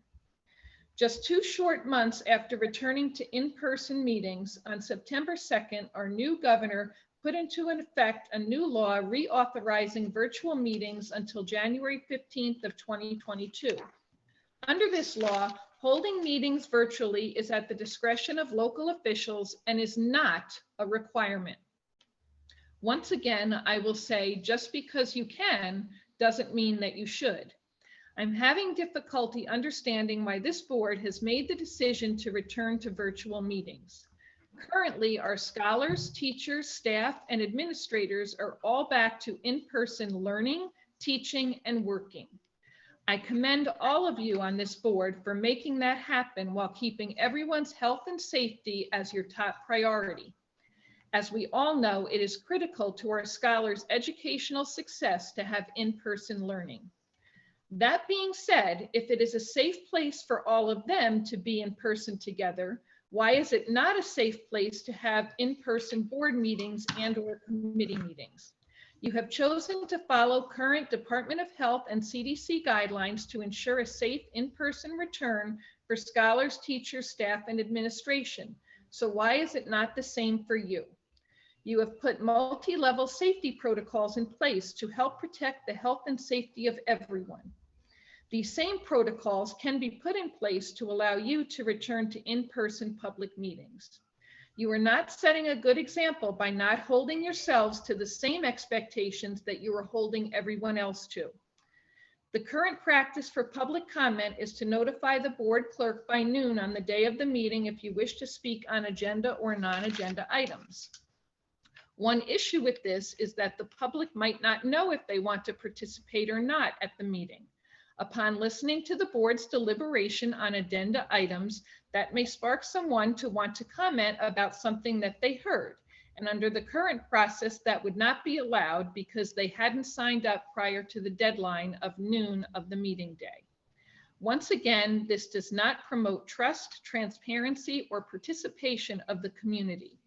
Just 2 short months after returning to in-person meetings, on September 2nd, our new governor put into effect a new law reauthorizing virtual meetings until January 15th of 2022. Under this law, holding meetings virtually is at the discretion of local officials and is not a requirement. Once again, I will say, just because you can doesn't mean that you should. I'm having difficulty understanding why this board has made the decision to return to virtual meetings. Currently, our scholars, teachers, staff, and administrators are all back to in-person learning, teaching, and working. I commend all of you on this board for making that happen while keeping everyone's health and safety as your top priority. As we all know, it is critical to our scholars' educational success to have in-person learning. That being said, if it is a safe place for all of them to be in person together, why is it not a safe place to have in-person board meetings and/or committee meetings? You have chosen to follow current Department of Health and CDC guidelines to ensure a safe in-person return for scholars, teachers, staff, and administration. So why is it not the same for you? You have put multi-level safety protocols in place to help protect the health and safety of everyone. These same protocols can be put in place to allow you to return to in-person public meetings. You are not setting a good example by not holding yourselves to the same expectations that you are holding everyone else to. The current practice for public comment is to notify the board clerk by noon on the day of the meeting if you wish to speak on agenda or non-agenda items. One issue with this is that the public might not know if they want to participate or not at the meeting. Upon listening to the board's deliberation on agenda items, that may spark someone to want to comment about something that they heard. And under the current process, that would not be allowed because they hadn't signed up prior to the deadline of noon of the meeting day. Once again, this does not promote trust, transparency, or participation of the community.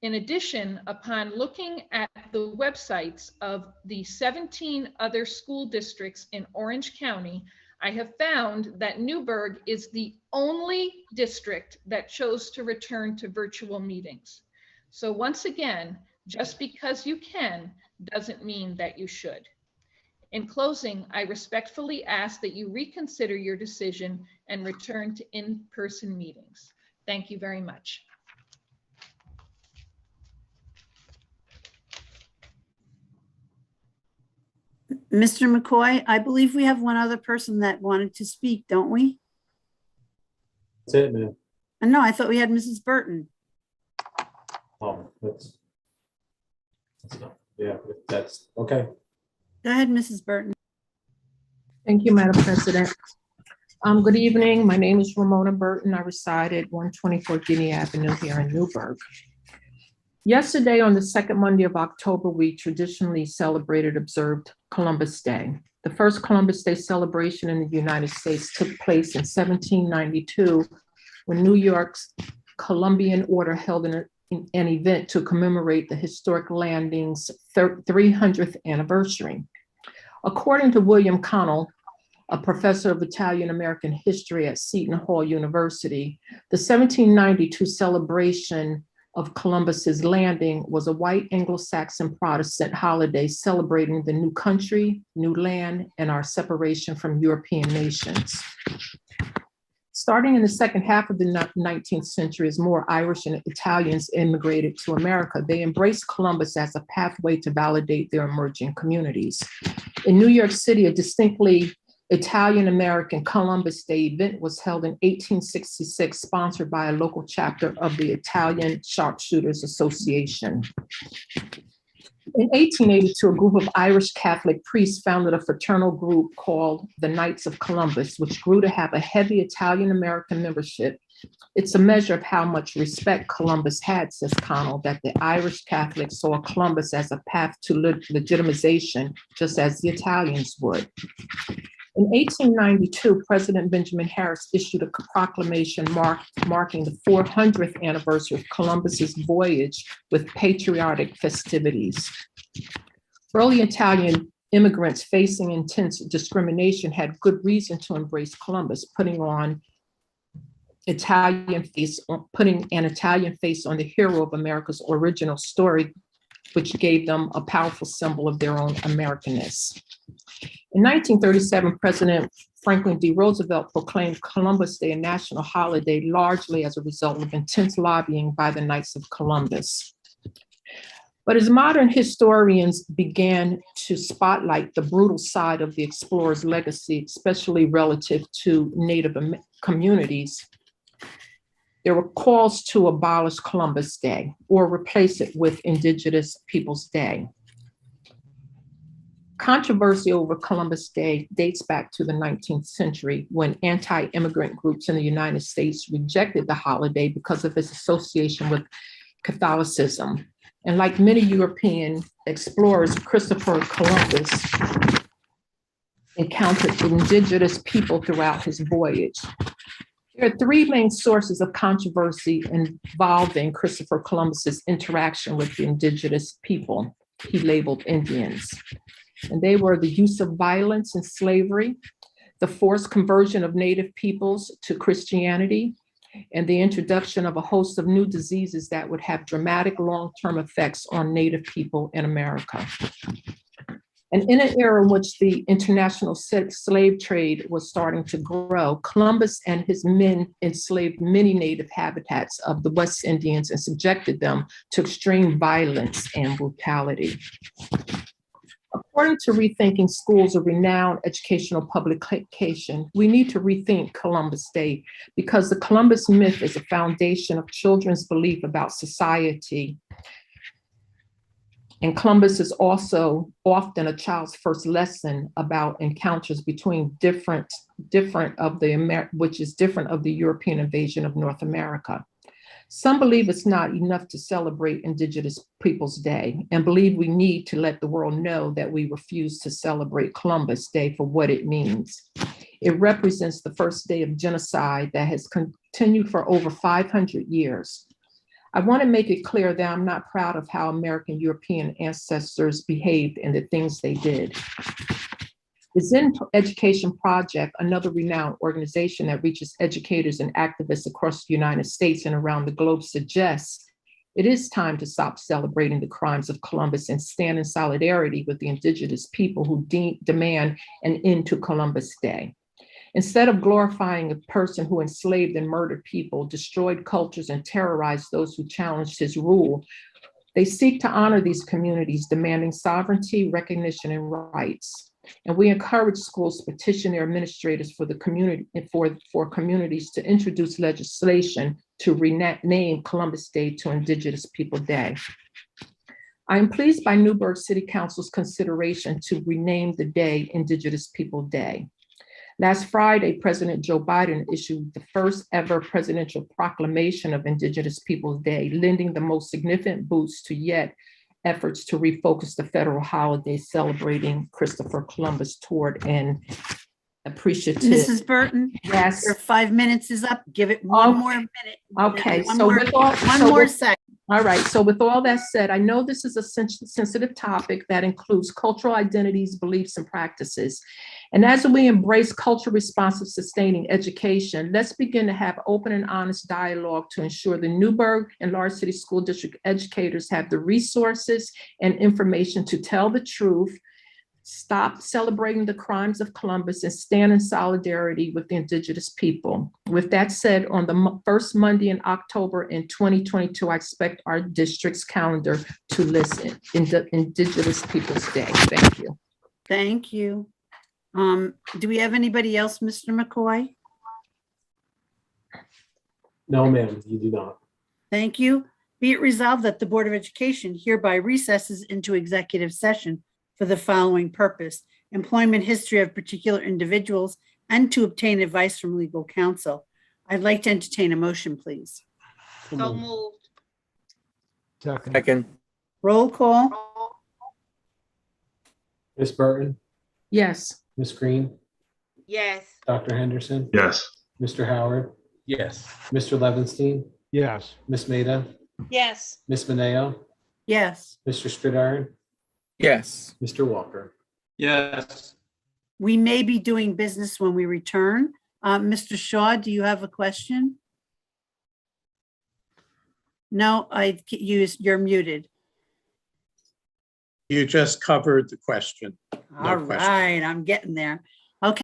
In addition, upon looking at the websites of the 17 other school districts in Orange County, I have found that Newburgh is the only district that chose to return to virtual meetings. So once again, just because you can doesn't mean that you should. In closing, I respectfully ask that you reconsider your decision and return to in-person meetings. Thank you very much. Mr. McCoy, I believe we have one other person that wanted to speak, don't we? That's it, man. No, I thought we had Mrs. Burton. Oh, yeah, that's okay. Go ahead, Mrs. Burton. Thank you, Madam President. Good evening. My name is Ramona Burton. I reside at 124 Guinea Avenue here in Newburgh. Yesterday, on the second Monday of October, we traditionally observed Columbus Day. The first Columbus Day celebration in the United States took place in 1792 when New York's Columbian Order held an event to commemorate the historic landing's 300th anniversary. According to William Connell, a professor of Italian American history at Seton Hall University, the 1792 celebration of Columbus's landing was a white Anglo-Saxon Protestant holiday celebrating the new country, new land, and our separation from European nations. Starting in the second half of the 19th century, as more Irish and Italians immigrated to America, they embraced Columbus as a pathway to validate their emerging communities. In New York City, a distinctly Italian-American Columbus Day event was held in 1866, sponsored by a local chapter of the Italian Sharpshooters Association. In 1882, a group of Irish Catholic priests founded a fraternal group called the Knights of Columbus, which grew to have a heavy Italian-American membership. It's a measure of how much respect Columbus had, says Connell, that the Irish Catholics saw Columbus as a path to legitimization, just as the Italians would. In 1892, President Benjamin Harris issued a proclamation marking the 400th anniversary of Columbus's voyage with patriotic festivities. Early Italian immigrants facing intense discrimination had good reason to embrace Columbus, putting an Italian face on the hero of America's original story, which gave them a powerful symbol of their own Americanness. In 1937, President Franklin D. Roosevelt proclaimed Columbus Day a national holiday, largely as a result of intense lobbying by the Knights of Columbus. But as modern historians began to spotlight the brutal side of the explorer's legacy, especially relative to Native communities, there were calls to abolish Columbus Day or replace it with Indigenous Peoples Day. Controversy over Columbus Day dates back to the 19th century when anti-immigrant groups in the United States rejected the holiday because of its association with Catholicism. And like many European explorers, Christopher Columbus encountered indigenous people throughout his voyage. There are three main sources of controversy involving Christopher Columbus's interaction with the indigenous people he labeled Indians. And they were the use of violence and slavery, the forced conversion of native peoples to Christianity, and the introduction of a host of new diseases that would have dramatic long-term effects on native people in America. And in an era in which the international slave trade was starting to grow, Columbus and his men enslaved many native habitats of the West Indians and subjected them to extreme violence and brutality. According to Rethinking Schools, a renowned educational publication, we need to rethink Columbus Day because the Columbus myth is a foundation of children's belief about society. And Columbus is also often a child's first lesson about encounters between different of the European invasion of North America. Some believe it's not enough to celebrate Indigenous Peoples Day and believe we need to let the world know that we refuse to celebrate Columbus Day for what it means. It represents the first day of genocide that has continued for over 500 years. I want to make it clear that I'm not proud of how American European ancestors behaved and the things they did. The Zen Education Project, another renowned organization that reaches educators and activists across the United States and around the globe, suggests it is time to stop celebrating the crimes of Columbus and stand in solidarity with the indigenous people who demand an end to Columbus Day. Instead of glorifying a person who enslaved and murdered people, destroyed cultures, and terrorized those who challenged his rule, they seek to honor these communities, demanding sovereignty, recognition, and rights. And we encourage schools to petition their administrators for the community for communities to introduce legislation to rename Columbus Day to Indigenous People Day. I am pleased by Newburgh City Council's consideration to rename the day Indigenous People Day. Last Friday, President Joe Biden issued the first ever presidential proclamation of Indigenous Peoples Day, lending the most significant boost to yet efforts to refocus the federal holiday celebrating Christopher Columbus toward an appreciative. Mrs. Burton? Yes. Your 5 minutes is up. Give it one more minute. Okay, One so more, with all, one so more with- second. All right, so with all that said, I know this is a sensitive topic that includes cultural identities, beliefs, and practices. And as we embrace culturally responsive, sustaining education, let's begin to have open and honest dialogue to ensure the Newburgh and Large City School District educators have the resources and information to tell the truth, stop celebrating the crimes of Columbus, and stand in solidarity with the indigenous people. With that said, on the first Monday in October in 2022, I expect our district's calendar to list Indigenous Peoples Day. Thank you. Thank you. Do we have anybody else, Mr. McCoy? No, ma'am, you do not. Thank you. Be it resolved that the Board of Education hereby recesses into executive session for the following purpose: employment history of particular individuals and to obtain advice from legal counsel. I'd like to entertain a motion, please. So moved. Second. Roll call. Ms. Burton, Yes. Ms. Green, Yes. Dr. Henderson, Yes. Mr. Howard, Yes. Mr. Levinstein, Yes. Ms. Maida, Yes. Ms. Mineo, Yes. Mr. Stridiron, Yes. Mr. Walker. Yes. We may be doing business when we return. Mr. Shaw, do you have a question? No, you're muted. You just covered the question. All question. right, I'm getting there. Okay.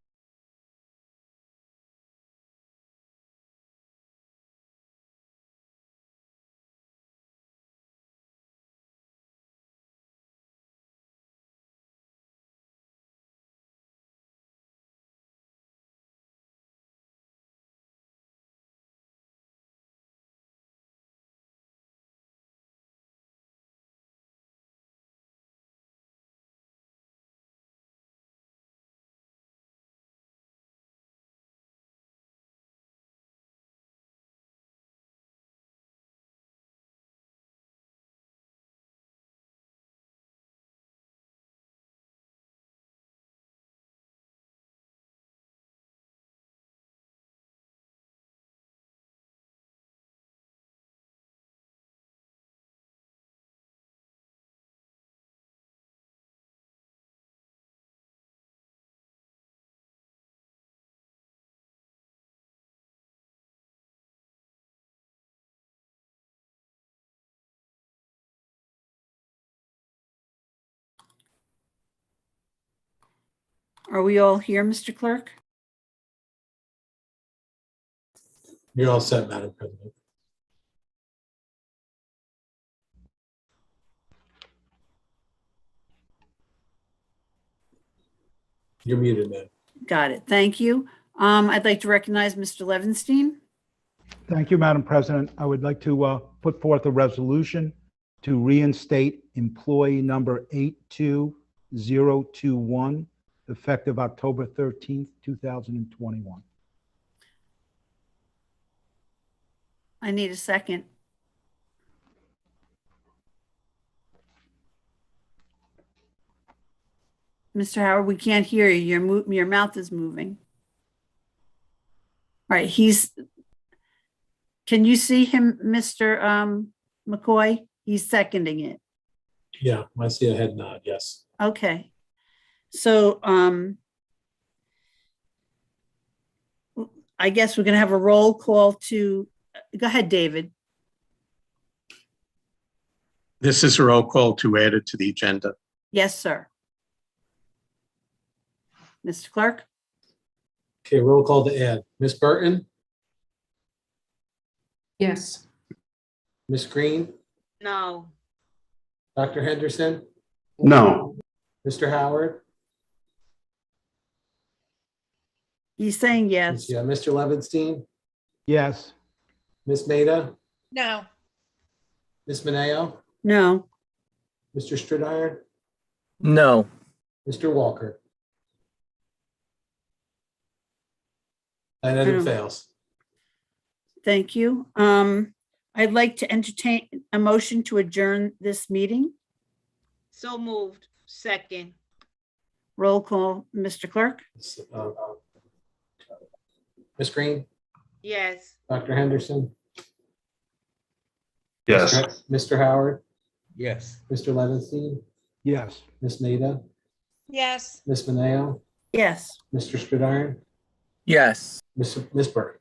Are we all here, Mr. Clerk? You're all set, Madam President. You're muted, man. Got it. Thank you. I'd like to recognize Mr. Levinstein. Thank you, Madam President. I would like to put forth a resolution to reinstate employee number 82021, effective October 13th, 2021. I need a second. Mr. Howard, we can't hear you. Your mouth is moving. All right, can you see him, Mr. McCoy? He's seconding it. Yeah, I see a head nod, yes. Okay. So I guess we're going to have a roll call to, go ahead, David. This is a roll call to add it to the agenda. Yes, sir. Mr. Clerk? Okay, roll call to add. Ms. Burton, Yes. Ms. Green, No. Dr. Henderson, No. Mr. Howard, He's saying yes. yeah, Mr. Levinstein, Yes. Ms. Maida, No. Ms. Mineo, No. Mr. Stridiron, No. Mr. Walker. That item fails. Thank you. I'd like to entertain a motion to adjourn this meeting. So moved. Second. Roll call, Mr. Clerk? Ms. Green, Yes. Dr. Henderson, Yes. Mr. Howard, Yes. Mr. Levinstein, Yes. Ms. Maida, Yes. Ms. Mineo, Yes. Mr. Stridiron, Yes. Ms. Burton.